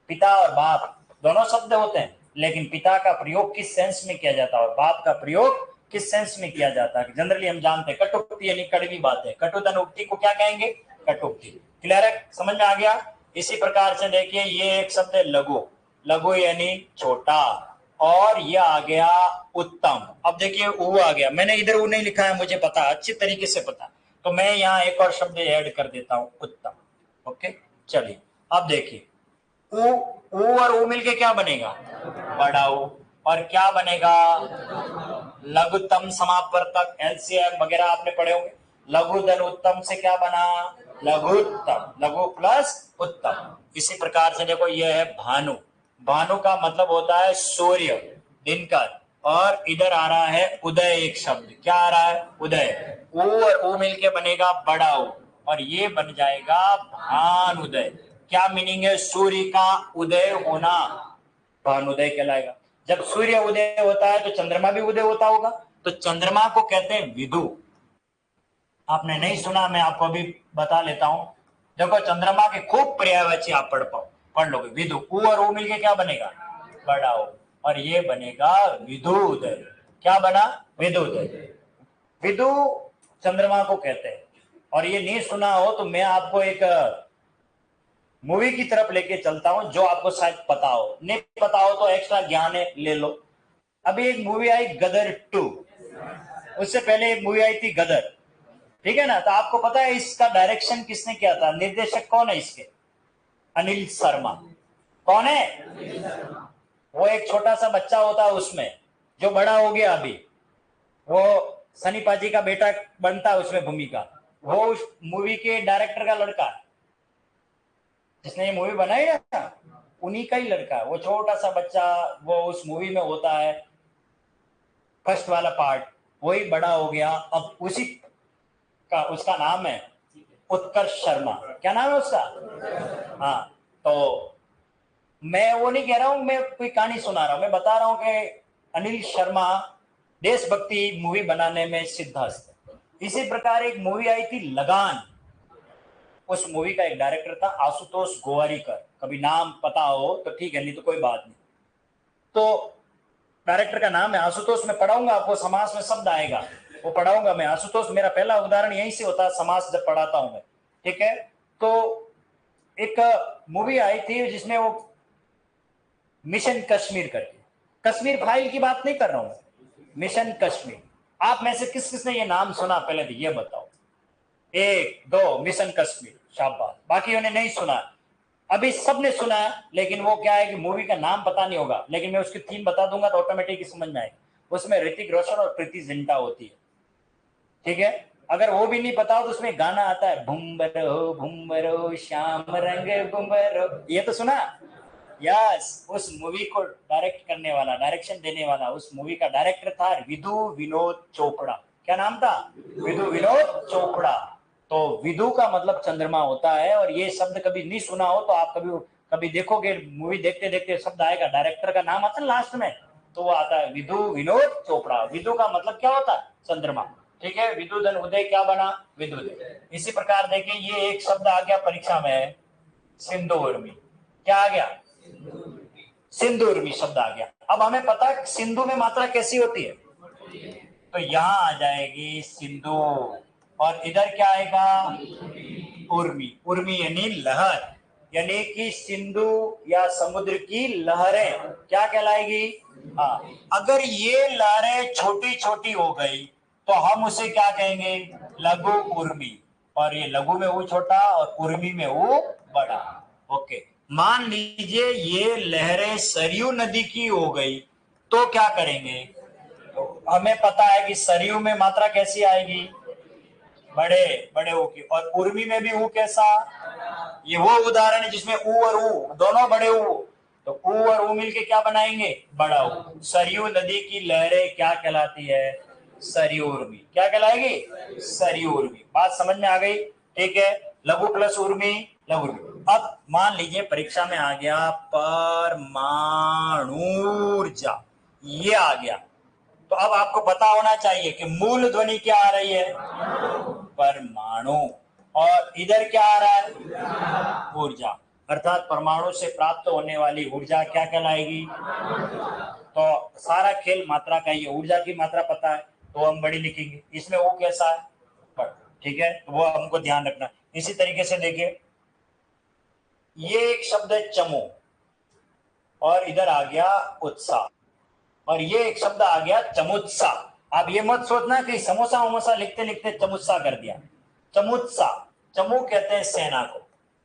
पिता और बाप दोनों शब्द होते हैं, लेकिन पिता का प्रयोग किस सेंस में किया जाता है और बाप का प्रयोग किस सेंस में किया जाता है? जनरली हम जानते हैं कटुक्ति यानी कड़वी बात है। कटुतन उक्ति को क्या कहेंगे? कटुक्ति। क्लियर है? समझ में आ गया? इसी प्रकार से देखिए, ये एक शब्द है लघु। लघु यानी छोटा, और ये आ गया उत्तम। अब देखिए ऊ आ गया, मैंने इधर ऊ नहीं लिखा है, मुझे पता, अच्छी तरीके से पता, तो मैं यहाँ एक और शब्द ऐड कर देता हूं, उत्तम। ओके, चलिए अब देखिए ऊ और ऊ मिलके क्या बनेगा, बड़ा ऊ, और क्या बनेगा, लघुत्तम समापवर्तक, एलसीएम वगैरह आपने पढ़े होंगे। लघु धन उत्तम से क्या बना, लघुत्तम, लघु प्लस उत्तम। इसी प्रकार से देखो ये है भानु, भानु का मतलब होता है सूर्य, दिनकर, और इधर आ रहा है उदय, एक शब्द क्या आ रहा है, उदय। ऊ और ऊ मिलके बनेगा बड़ा ऊ, और ये बन जाएगा भानुदय। क्या मीनिंग है, सूर्य का उदय होना भानुदय कहलाएगा। जब सूर्य उदय होता है तो चंद्रमा भी उदय होता होगा, तो चंद्रमा को कहते हैं विदु। आपने नहीं सुना, मैं आपको अभी बता लेता हूं। देखो चंद्रमा के खूब पर्यायवाची आप पढ़ लोगे, विदु। ऊ और ऊ मिलके क्या बनेगा, बड़ा ऊ, और ये बनेगा विदुदय। क्या बना, विदुदय। विदु चंद्रमा को कहते हैं। और ये नहीं सुना हो तो मैं आपको एक मूवी की तरफ लेके चलता हूं जो आपको शायद पता हो, नहीं पता हो तो एक्स्ट्रा ज्ञान है, ले लो। अभी एक मूवी आई गदर 2, उससे पहले एक मूवी आई थी गदर, ठीक है ना। तो आपको पता है इसका डायरेक्शन किसने किया था, निर्देशक कौन है इसके, अनिल शर्मा। कौन है, वो एक छोटा सा बच्चा होता है उसमें, जो बड़ा हो गया अभी, वो सनी पाजी का बेटा बनता है उसमें भूमिका, वो उस मूवी के डायरेक्टर का लड़का है, जिसने ये मूवी बनाई ना, उन्हीं का ही लड़का है। वो छोटा सा बच्चा वो उस मूवी में होता है, फर्स्ट वाला पार्ट, वही बड़ा हो गया। अब उसी का, उसका नाम है उत्कर्ष शर्मा। क्या नाम है उसका, हाँ। तो मैं वो नहीं कह रहा हूं, मैं कोई कहानी सुना रहा हूं, मैं बता रहा हूं कि अनिल शर्मा देशभक्ति मूवी बनाने में सिद्धहस्त है। इसी प्रकार एक मूवी आई थी लगान, उस मूवी का एक डायरेक्टर था आशुतोष गोवारीकर, कभी नाम पता हो तो ठीक है, नहीं तो कोई बात नहीं। तो डायरेक्टर का नाम है आशुतोष, मैं पढ़ाऊंगा आपको, समास में शब्द आएगा वो पढ़ाऊंगा मैं। आशुतोष मेरा पहला उदाहरण यहीं से होता है, समास जब पढ़ाता हूं मैं, ठीक है। तो एक मूवी आई थी जिसमें वो मिशन कश्मीर करके, कश्मीर फाइल की बात नहीं कर रहा हूं, मिशन कश्मीर। आप में से किस किसने ये नाम सुना, पहले तो ये बताओ, एक दो, मिशन कश्मीर, शाबाश। बाकी उन्हें नहीं सुना, अभी सबने सुना, लेकिन वो क्या है कि मूवी का नाम पता नहीं होगा, लेकिन मैं उसकी थीम बता दूंगा तो ऑटोमेटिक समझ में आएगा। उसमें ऋतिक रोशन और प्रीति जिंटा होती है, ठीक है। अगर वो भी नहीं पता हो तो उसमें गाना आता है, भुम्बरो श्याम रंग भुम्बरो, ये तो सुना। यस, उस मूवी को डायरेक्ट करने वाला, डायरेक्शन देने वाला, उस मूवी का डायरेक्टर था विदु विनोद चोपड़ा। क्या नाम था, विदु विनोद चोपड़ा। तो विदु का मतलब चंद्रमा होता है, और ये शब्द कभी नहीं सुना हो तो आप कभी कभी देखोगे, मूवी देखते देखते शब्द आएगा, डायरेक्टर का नाम आता है लास्ट में, तो वो आता है विदु विनोद चोपड़ा। विदु का मतलब क्या होता है, चंद्रमा, ठीक है। विदु धन उदय क्या बना, विदुदय। इसी प्रकार देखिए ये एक शब्द आ गया परीक्षा में, सिंधु उर्मी। क्या आ गया, सिंधु उर्मी शब्द आ गया। अब हमें पता है सिंधु में मात्रा कैसी होती है, तो यहां आ जाएगी सिंधु, और इधर क्या आएगा, उर्मी। उर्मी यानी लहर, यानी कि सिंधु या समुद्र की लहरें क्या कहलाएगी, हाँ। अगर ये लहरें छोटी छोटी हो गई तो हम उसे क्या कहेंगे, लघु उर्मी। और ये लघु में वो छोटा और उर्मी में वो बड़ा। ओके, मान लीजिए ये लहरें सरयू नदी की हो गई तो क्या करेंगे, तो हमें पता है कि सरयू में मात्रा कैसी आएगी, बड़े बड़े ऊ की, और उर्मी में भी ऊ कैसा, ये वो उदाहरण है जिसमें ऊ और ऊ दोनों बड़े ऊ, तो ऊ और ऊ मिलके क्या बनाएंगे, बड़ा ऊ। सरयू नदी की लहरें क्या कहलाती है, सरयू उर्मी। क्या कहलाएगी, सरयू उर्मी। बात समझ में आ गई, ठीक है। लघु प्लस उर्मी, लघु उर्मी। अब मान लीजिए परीक्षा में आ गया परमाणु ऊर्जा, ये आ गया, तो अब आपको पता होना चाहिए कि मूल ध्वनि क्या आ रही है, परमाणु, और इधर क्या आ रहा है, ऊर्जा, अर्थात परमाणु से प्राप्त होने वाली ऊर्जा क्या कहलाएगी। तो सारा खेल मात्रा का, ये ऊर्जा की मात्रा पता है तो हम बड़ी लिखेंगे, इसमें वो कैसा है, बड़ा, ठीक है। तो वो हमको ध्यान रखना। इसी तरीके से देखिए ये एक शब्द है चमो, और इधर आ गया उत्साह। और ये एक शब्द आ गया चमुत्सा। आप ये मत सोचना कि समोसा वमोसा लिखते लिखते चमुत्सा कर दिया। चमुत्सा, चमू कहते हैं सेना को।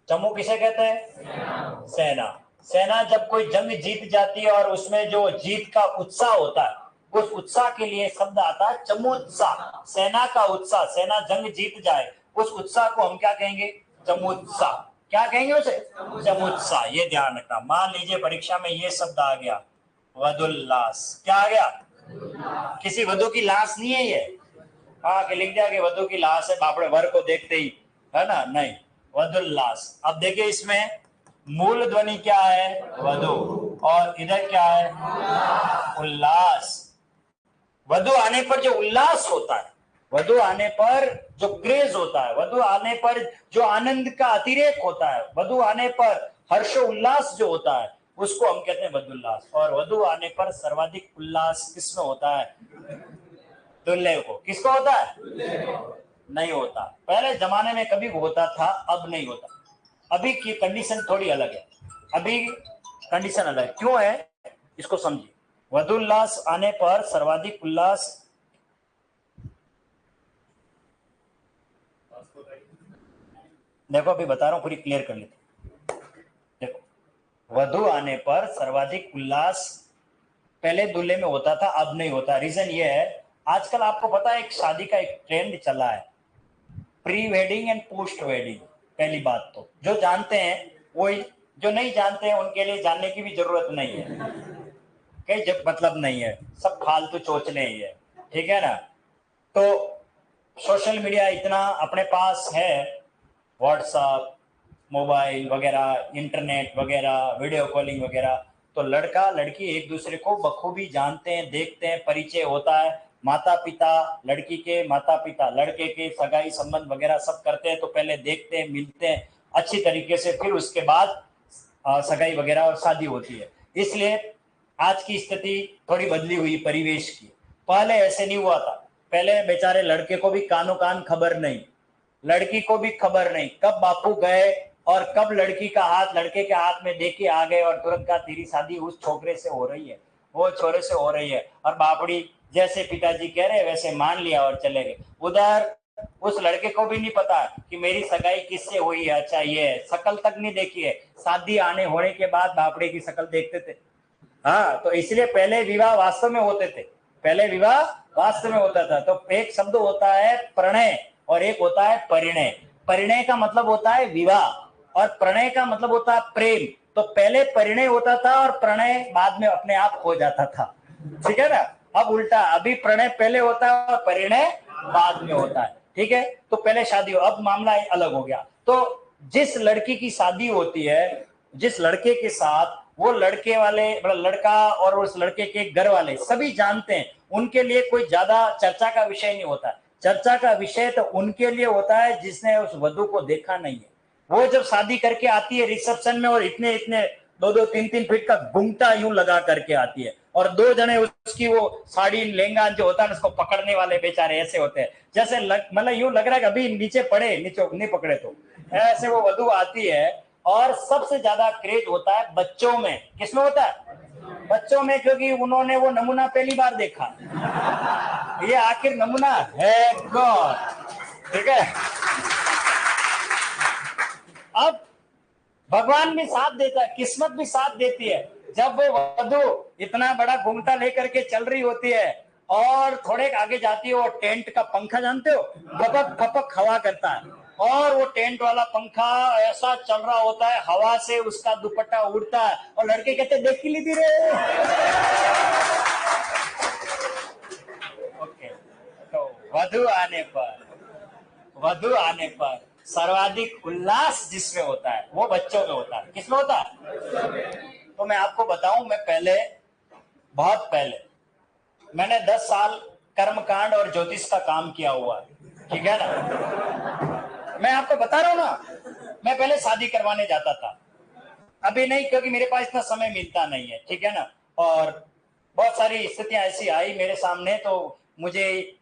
चमू किसे कहते हैं? सेना। सेना जब कोई जंग जीत जाती है और उसमें जो जीत का उत्साह होता है, उस उत्साह के लिए शब्द आता है चमुत्साह। सेना का उत्साह, सेना जंग जीत जाए उस उत्साह को हम क्या कहेंगे? चमुत्साह। क्या कहेंगे उसे? चमुत्साह। ये ध्यान रखना। मान लीजिए परीक्षा में ये शब्द आ गया वधुल्लास। क्या आ गया? किसी वधु की लाश नहीं है ये, हाँ कि लिख दिया कि वधु की लाश है बापड़े वर को देखते ही, है ना? नहीं, वधुल्लास। अब देखिए इसमें मूल ध्वनि क्या है? वधु। और इधर क्या है? उल्लास। वधु आने पर जो उल्लास होता है, वधु आने पर जो क्रेज होता है, वधु आने पर जो आनंद का अतिरेक होता है, वधु आने पर हर्षो उल्लास जो होता है, उसको हम कहते हैं वधुल्लास। और वधु आने पर सर्वाधिक उल्लास किसमें होता है? दुल्हे को। किसको होता है? नहीं होता। पहले जमाने में कभी होता था, अब नहीं होता। अभी की कंडीशन थोड़ी अलग है। अभी कंडीशन अलग है। क्यों है इसको समझिए। वधुल्लास आने पर सर्वाधिक उल्लास, देखो अभी बता रहा हूं, पूरी क्लियर कर लेते। देखो, वधु आने पर सर्वाधिक उल्लास पहले दूल्हे में होता था, अब नहीं होता। रीजन ये है, आजकल आपको पता है एक शादी का एक ट्रेंड चला है, pre wedding and post wedding. पहली बात तो जो जानते हैं वही, जो नहीं जानते हैं उनके लिए जानने की भी जरूरत नहीं है, कहीं जब मतलब नहीं है, सब फालतू चोचले ही है, ठीक है ना? तो सोशल मीडिया इतना अपने पास है, व्हाट्सएप, मोबाइल वगैरह, इंटरनेट वगैरह, वीडियो कॉलिंग वगैरह, तो लड़का लड़की एक दूसरे को बखूबी जानते हैं, देखते हैं, परिचय होता है। माता पिता, लड़की के माता पिता लड़के के सगाई संबंध वगैरह सब करते हैं। तो पहले देखते हैं, मिलते हैं अच्छी तरीके से, फिर उसके बाद सगाई वगैरह और शादी होती है। इसलिए आज की स्थिति थोड़ी बदली हुई परिवेश की। पहले ऐसे नहीं हुआ था। पहले बेचारे लड़के को भी कानो कान खबर नहीं, लड़की को भी खबर नहीं, कब बापू गए और कब लड़की का हाथ लड़के के हाथ में देके आ गए और तुरंत का तेरी शादी उस छोकरे से हो रही है, वो छोरे से हो रही है। और बापड़ी जैसे पिताजी कह रहे वैसे मान लिया और चले गए। उधर उस लड़के को भी नहीं पता कि मेरी सगाई किससे हुई है। अच्छा ये शक्ल तक नहीं देखी है, शादी आने होने के बाद बापड़े की शक्ल देखते थे। हाँ, तो इसलिए पहले विवाह वास्तव में होते थे, पहले विवाह वास्तव में होता था। तो एक शब्द होता है प्रणय और एक होता है परिणय। परिणय का मतलब होता है विवाह और प्रणय का मतलब होता है प्रेम। तो पहले परिणय होता था और प्रणय बाद में अपने आप हो जाता था, ठीक है ना? अब उल्टा, अभी प्रणय पहले होता है और परिणय बाद में होता है, ठीक है? तो पहले शादी हो, अब मामला अलग हो गया। तो जिस लड़की की शादी होती है, जिस लड़के के साथ, वो लड़के वाले मतलब लड़का और उस लड़के के घर वाले सभी जानते हैं, उनके लिए कोई ज्यादा चर्चा का विषय नहीं होता। चर्चा का विषय तो उनके लिए होता है जिसने उस वधु को देखा नहीं है। वो जब शादी करके आती है रिसेप्शन में और इतने इतने 2-2, 3-3 फीट का घुंघटा यूं लगा करके आती है और दो जने उसकी वो साड़ी लहंगा जो होता है उसको पकड़ने वाले बेचारे ऐसे होते हैं, जैसे मतलब यूं लग रहा है कि अभी नीचे पड़े, नीचे नहीं पकड़े तो ऐसे वो वधु आती है। और सबसे ज्यादा क्रेज होता है बच्चों में। किसमें होता है? बच्चों में, क्योंकि उन्होंने वो नमूना पहली बार देखा। ये आखिर नमूना है कौन, ठीक है? अब भगवान भी साथ देता है, किस्मत भी साथ देती है। जब वो वधु इतना बड़ा घूंघटा लेकर के चल रही होती है और थोड़े आगे जाती है, वो टेंट का पंखा जानते हो, खपक खपक हवा करता है और वो टेंट वाला पंखा ऐसा चल रहा होता है, हवा से उसका दुपट्टा उड़ता है और लड़के कहते देख ली दी रे। ओके, तो वधु आने पर सर्वाधिक उल्लास जिसमें होता है वो बच्चों में होता है। किसमें होता है? तो मैं आपको बताऊं, मैं पहले, बहुत पहले मैंने 10 साल कर्मकांड और ज्योतिष का काम किया हुआ है, ठीक है ना? मैं आपको बता रहा हूं ना, मैं पहले शादी करवाने जाता था, अभी नहीं, क्योंकि मेरे पास इतना समय मिलता नहीं है, ठीक है ना? और बहुत सारी स्थितियां ऐसी आई मेरे सामने, तो मुझे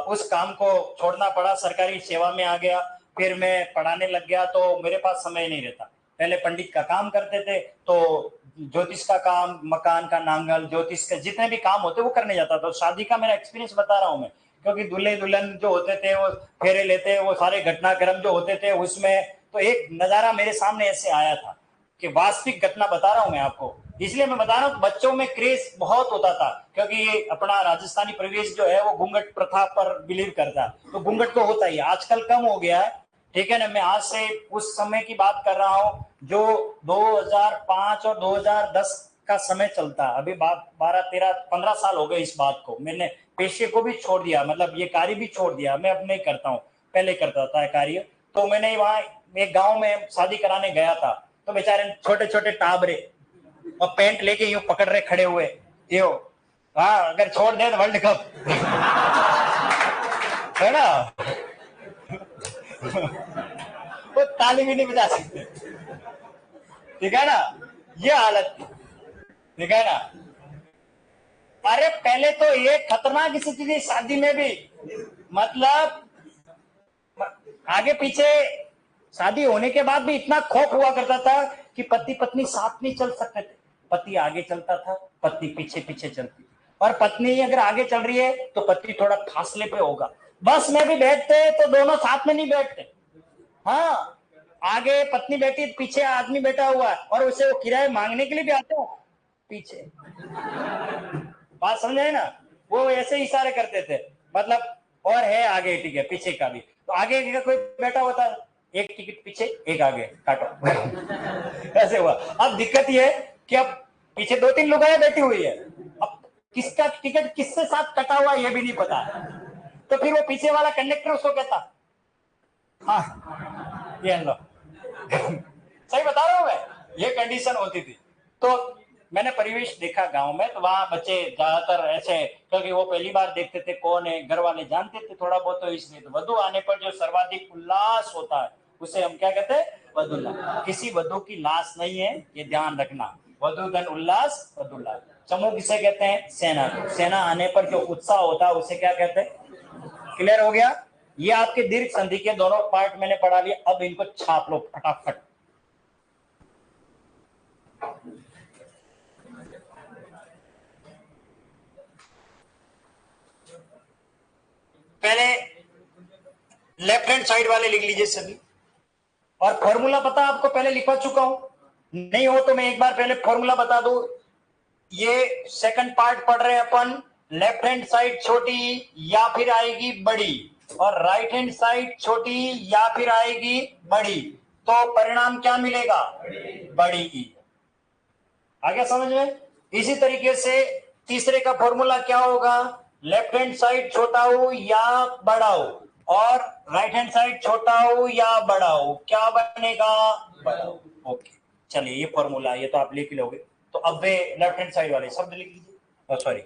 उस काम को छोड़ना पड़ा, सरकारी सेवा में आ गया, फिर मैं पढ़ाने लग गया, तो मेरे पास समय नहीं रहता। पहले पंडित का काम करते थे, तो ज्योतिष का काम, मकान का नांगल, ज्योतिष का जितने भी काम होते वो करने जाता था। तो शादी का मेरा एक्सपीरियंस बता रहा हूँ मैं, क्योंकि दूल्हे दुल्हन जो होते थे वो फेरे लेते, वो सारे घटनाक्रम जो होते थे उसमें तो एक नजारा मेरे सामने ऐसे आया था कि वास्तविक घटना बता रहा हूं मैं आपको। इसलिए मैं बता रहा हूँ बच्चों में क्रेज बहुत होता था, क्योंकि ये अपना राजस्थानी परिवेश जो है वो घूंघट प्रथा पर बिलीव करता है, तो घूंघट तो होता ही है, आजकल कम हो गया है, ठीक है ना। मैं आज से उस समय की बात कर रहा हूँ जो 2005 और 2010 का समय चलता है। अभी बात 12 13 15 साल हो गए इस बात को। मैंने पेशे को भी छोड़ दिया, मतलब ये कार्य भी छोड़ दिया, मैं अब नहीं करता हूँ, पहले करता था कार्य। तो मैंने वहां एक गांव में शादी कराने गया था, तो बेचारे छोटे छोटे टाबरे और पैंट लेके यूं पकड़ रहे खड़े हुए, यो हाँ अगर छोड़ दे तो वर्ल्ड कप है ना। वो ताली भी नहीं बजा सकते, ठीक है ना, ये हालत थी, ठीक है ना। अरे पहले तो ये खतरनाक स्थिति थी शादी में भी, मतलब आगे पीछे शादी होने के बाद भी इतना खौफ हुआ करता था कि पति पत्नी साथ नहीं चल सकते थे। पति आगे चलता था, पत्नी पीछे पीछे चलती, और पत्नी अगर आगे चल रही है तो पति थोड़ा फासले पे होगा। बस में भी बैठते तो दोनों साथ में नहीं बैठते, हाँ, आगे पत्नी बैठी, पीछे आदमी बैठा हुआ है, और उसे वो किराए मांगने के लिए भी आता है पीछे। बात समझ आए ना, वो ऐसे इशारे करते थे, मतलब और है आगे, ठीक है, पीछे का भी, तो आगे का कोई बैठा होता है, एक टिकट पीछे एक आगे काटो ऐसे हुआ। अब दिक्कत ये है कि अब पीछे 2 3 लोग बैठी हुई है, अब किसका टिकट किससे साथ कटा हुआ ये भी नहीं पता, तो फिर वो पीछे वाला कंडक्टर उसको कहता हाँ ये लो सही बता रहा हूं मैं, ये कंडीशन होती थी। तो मैंने परिवेश देखा गांव में, तो वहां बच्चे ज्यादातर ऐसे, क्योंकि वो पहली बार देखते थे कौन है, घर वाले जानते थे थोड़ा बहुत, तो इसलिए तो वधु आने पर जो सर्वाधिक उल्लास होता है उसे हम क्या कहते हैं, वधुल्लास। किसी वधु की लाश नहीं है, ये ध्यान रखना। वधु धन उल्लास, वधुल्लास। समूह किसे कहते हैं, सेना को। सेना आने पर जो उत्साह होता है उसे क्या कहते हैं। क्लियर हो गया, ये आपके दीर्घ संधि के दोनों पार्ट मैंने पढ़ा लिया, अब इनको छाप लो फटाफट। पहले लेफ्ट हैंड साइड वाले लिख लीजिए सभी, और फॉर्मूला पता आपको पहले लिखवा चुका हूं, नहीं हो तो मैं एक बार पहले फॉर्मूला बता दूं। ये सेकंड पार्ट पढ़ रहे हैं अपन, लेफ्ट हैंड साइड छोटी या फिर आएगी बड़ी, और राइट हैंड साइड छोटी या फिर आएगी बड़ी, तो परिणाम क्या मिलेगा, बड़ी ई। आ गया समझ में। इसी तरीके से तीसरे का फॉर्मूला क्या होगा, लेफ्ट हैंड साइड छोटा हो या बड़ा हो, और राइट हैंड साइड छोटा हो या बड़ा हो, क्या बनेगा, बड़ा हो। ओके, चलिए ये फॉर्मूला, ये तो आप लिख लोगे। तो अब वे लेफ्ट हैंड साइड वाले शब्द लिख लीजिए, सॉरी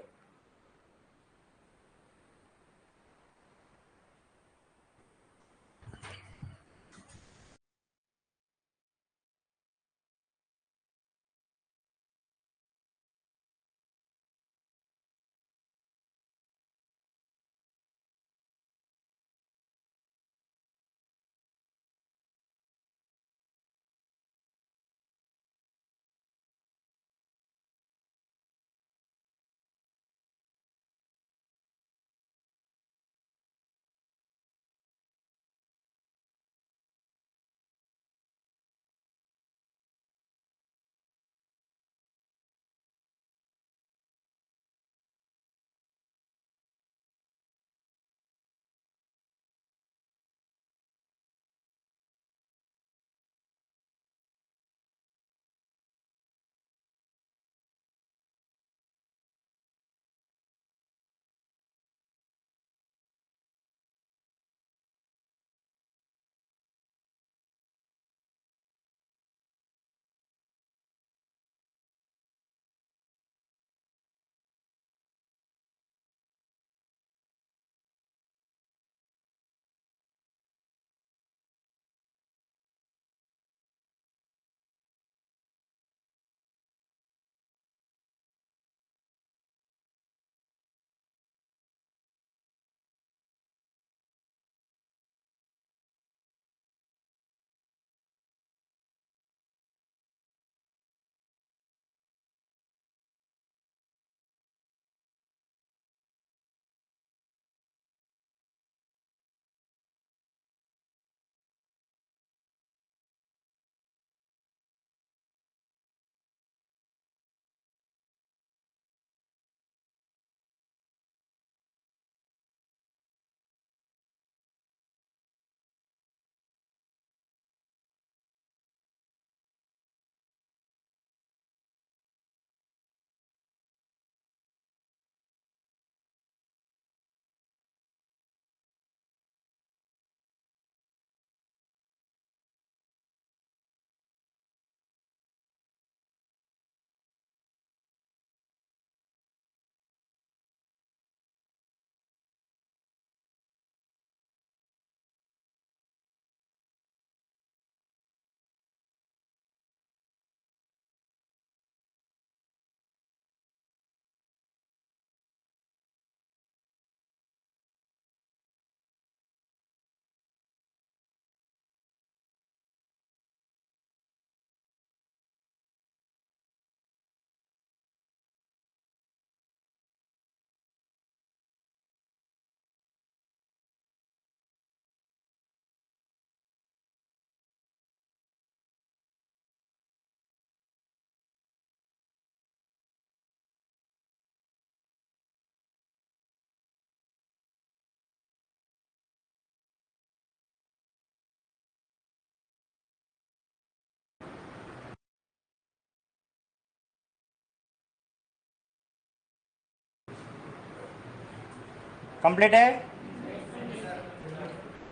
कंप्लीट है।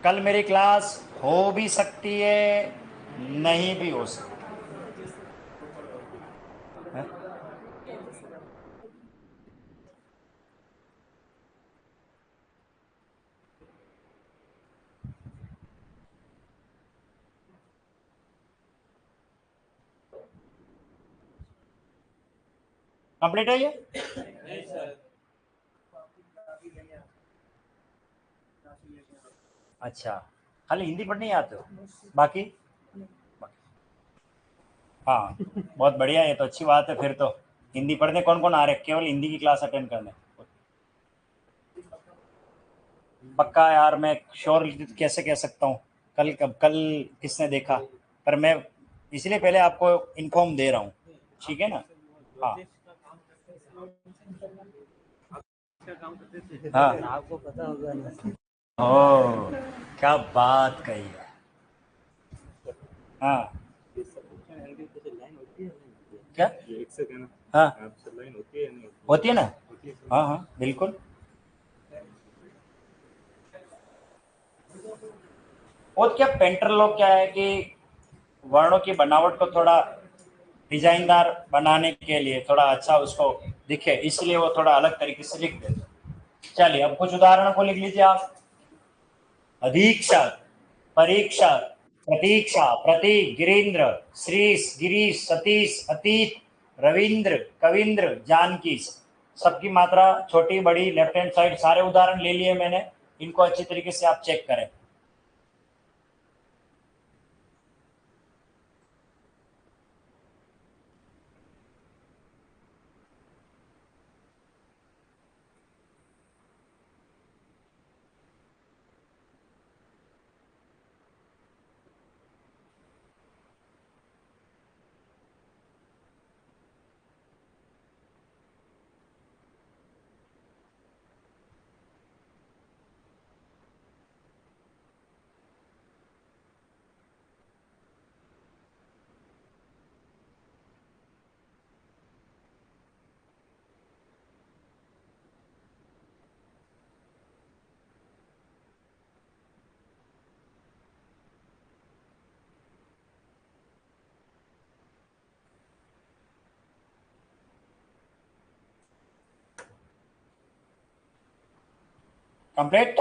कल मेरी क्लास हो भी सकती है, नहीं भी हो सकती है। कंप्लीट है ये। अच्छा, खाली हिंदी पढ़नी आते हो, बाकी हाँ बहुत बढ़िया, ये तो अच्छी बात है। फिर तो हिंदी पढ़ने कौन कौन आ रहे, केवल हिंदी की क्लास अटेंड करने? पक्का यार, मैं श्योर कैसे कह सकता हूँ, कल किसने देखा, पर मैं इसलिए पहले आपको इन्फॉर्म दे रहा हूँ, ठीक है ना। हाँ हाँ, आपको पता होगा ना। ओ क्या बात कही है। हाँ क्या, हाँ होती है ना, हाँ हाँ बिल्कुल। और क्या पेंटर लोग क्या है कि वर्णों की बनावट को थोड़ा डिजाइनदार बनाने के लिए, थोड़ा अच्छा उसको दिखे, इसलिए वो थोड़ा अलग तरीके से लिख देते हैं। चलिए अब कुछ उदाहरणों को लिख लीजिए आप। अधीक्षक, परीक्षक, प्रतीक्षा, प्रतीक, गिरीन्द्र, श्रीश, गिरीश, सतीश, अतीत, रविंद्र, कविंद्र, जानकी। सबकी मात्रा छोटी बड़ी, लेफ्ट हैंड साइड सारे उदाहरण ले लिए मैंने, इनको अच्छी तरीके से आप चेक करें। कंप्लीट।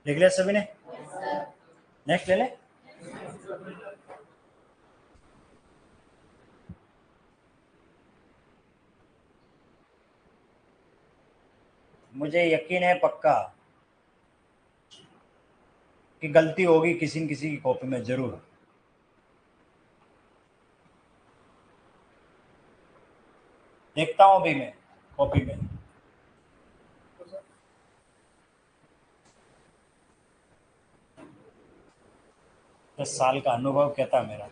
लिख लिया सभी ने? नेक्स्ट ले ले। मुझे यकीन है पक्का कि गलती होगी किसी न किसी की कॉपी में जरूर। देखता हूँ अभी मैं कॉपी में। 10 साल का अनुभव कहता मेरा।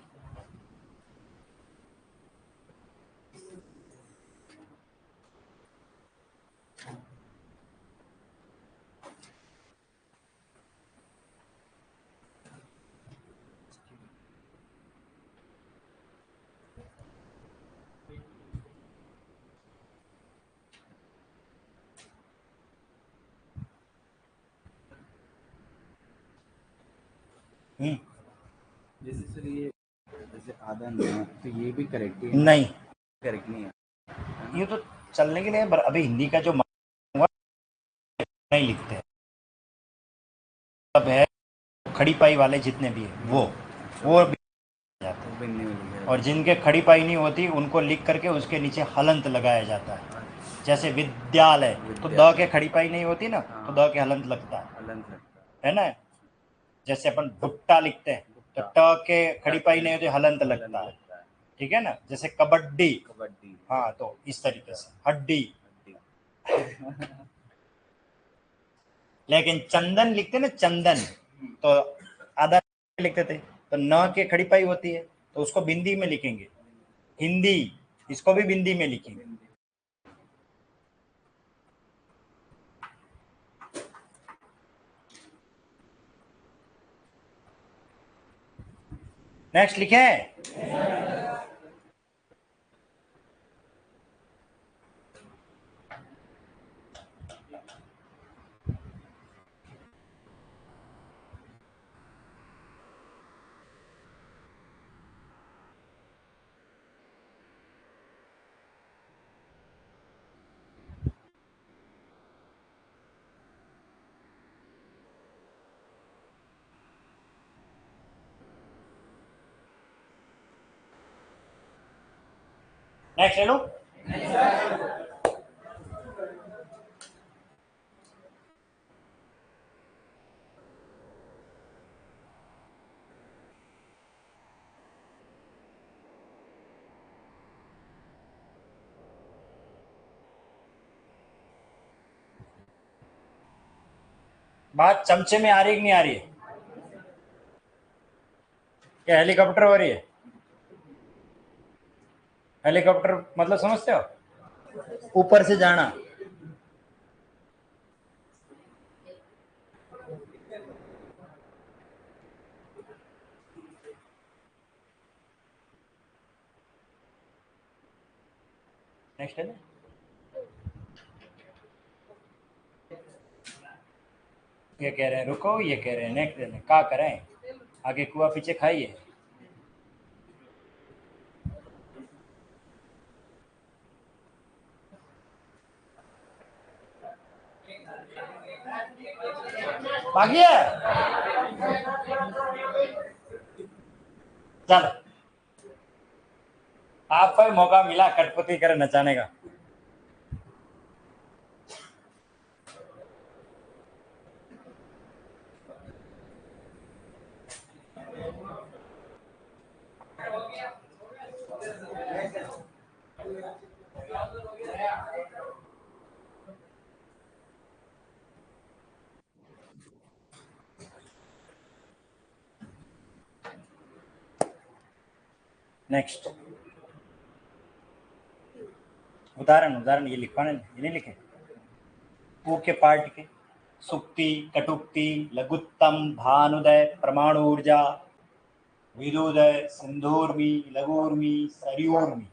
जैसे सर ये जैसे आधा नहीं तो ये भी करेक्ट है? नहीं, करेक्ट नहीं है ये तो चलने के लिए अभी हिंदी का जो नहीं लिखते हैं, सब है खड़ी पाई वाले जितने भी है वो भी जाते हैं, बनने में और जिनके खड़ी पाई नहीं होती उनको लिख करके उसके नीचे हलंत लगाया जाता है। जैसे विद्यालय तो द के खड़ी पाई नहीं होती ना, तो द के हलंत लगता अलग लगता है ना। जैसे अपन भुट्टा लिखते हैं तो ट के खड़ी पाई नहीं होती, हलंत लगता है, ठीक है ना। जैसे कबड्डी, कबड्डी, हाँ, तो इस तरीके से हड्डी। लेकिन चंदन लिखते ना, चंदन, तो आधा लिखते थे, तो न के खड़ी पाई होती है तो उसको बिंदी में लिखेंगे। हिंदी, इसको भी बिंदी में लिखेंगे। नेक्स्ट लिखे हैं। नेक्स्ट ले लो। बात चमचे में आ रही है कि नहीं आ रही है? क्या हेलीकॉप्टर हो रही है? हेलीकॉप्टर मतलब समझते हो, ऊपर से जाना। नेक्स्ट है ना, ये कह रहे हैं रुको, ये कह रहे हैं नेक्स्ट देने क्या करें, आगे कुआ पीछे खाइए। भागिए, चल आपको भी मौका मिला कटपुतली कर नचाने का। नेक्स्ट उदाहरण, उदाहरण ये लिखवाने, ये नहीं लिखे ओ के पार्ट के। सुक्ति, कटुक्ति, लघुत्तम, भानुदय, परमाणु ऊर्जा, विदुदय, सिंधूर्मी, लघुर्मी, सरयूर्मी।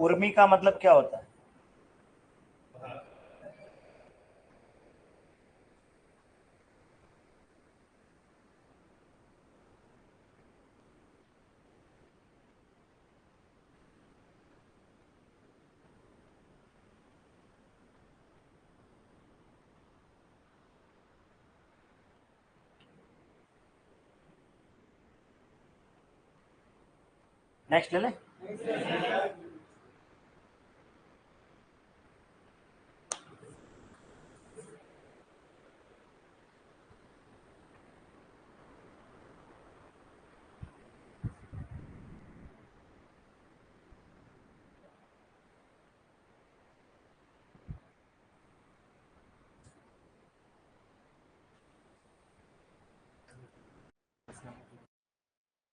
उर्मी का मतलब क्या होता है? नेक्स्ट ले ले।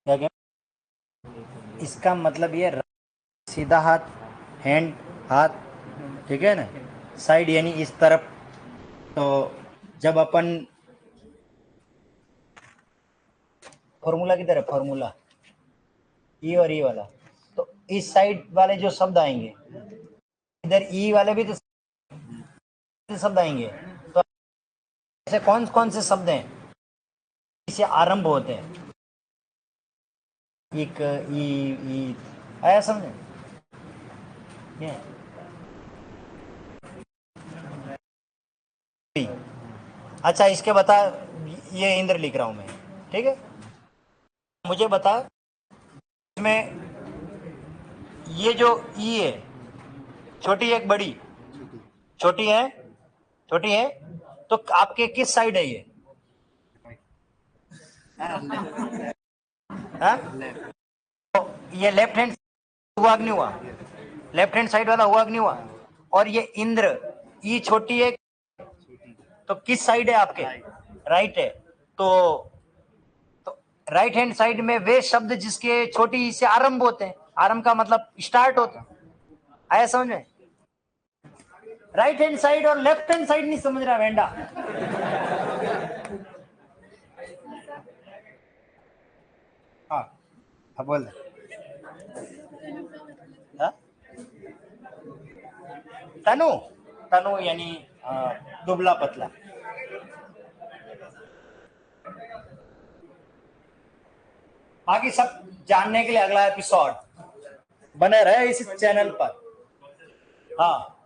क्या क्या? इसका मतलब ये सीधा हाथ, हैंड, हाथ, ठीक है ना, साइड यानी इस तरफ। तो जब अपन फॉर्मूला किधर है, फॉर्मूला ई और ई वाला, तो इस साइड वाले जो शब्द आएंगे, इधर ई वाले भी तो शब्द आएंगे। तो ऐसे कौन कौन से शब्द हैं इसे आरंभ होते हैं? एक ई, ई आया समझे? ये अच्छा, इसके बता, ये इंद्र लिख रहा हूं मैं, ठीक है। मुझे बता, इसमें ये जो ई है, छोटी एक बड़ी? छोटी है, छोटी है। तो आपके किस साइड है ये? हाँ? तो ये लेफ्ट हैंड हुआ कि नहीं हुआ? लेफ्ट हैंड साइड वाला हुआ कि नहीं हुआ? और ये इंद्र, ई छोटी है, तो किस साइड है आपके? राइट है। तो राइट हैंड साइड में वे शब्द जिसके छोटी ई से आरंभ होते हैं, आरंभ का मतलब स्टार्ट होता है। आया समझ में? राइट हैंड साइड और लेफ्ट हैंड साइड नहीं समझ रहा वेंडा। हाँ हाँ बोल। हाँ? तनु, तनु यानी दुबला पतला। बाकी सब जानने के लिए अगला एपिसोड बने रहे इस चैनल पर। हाँ।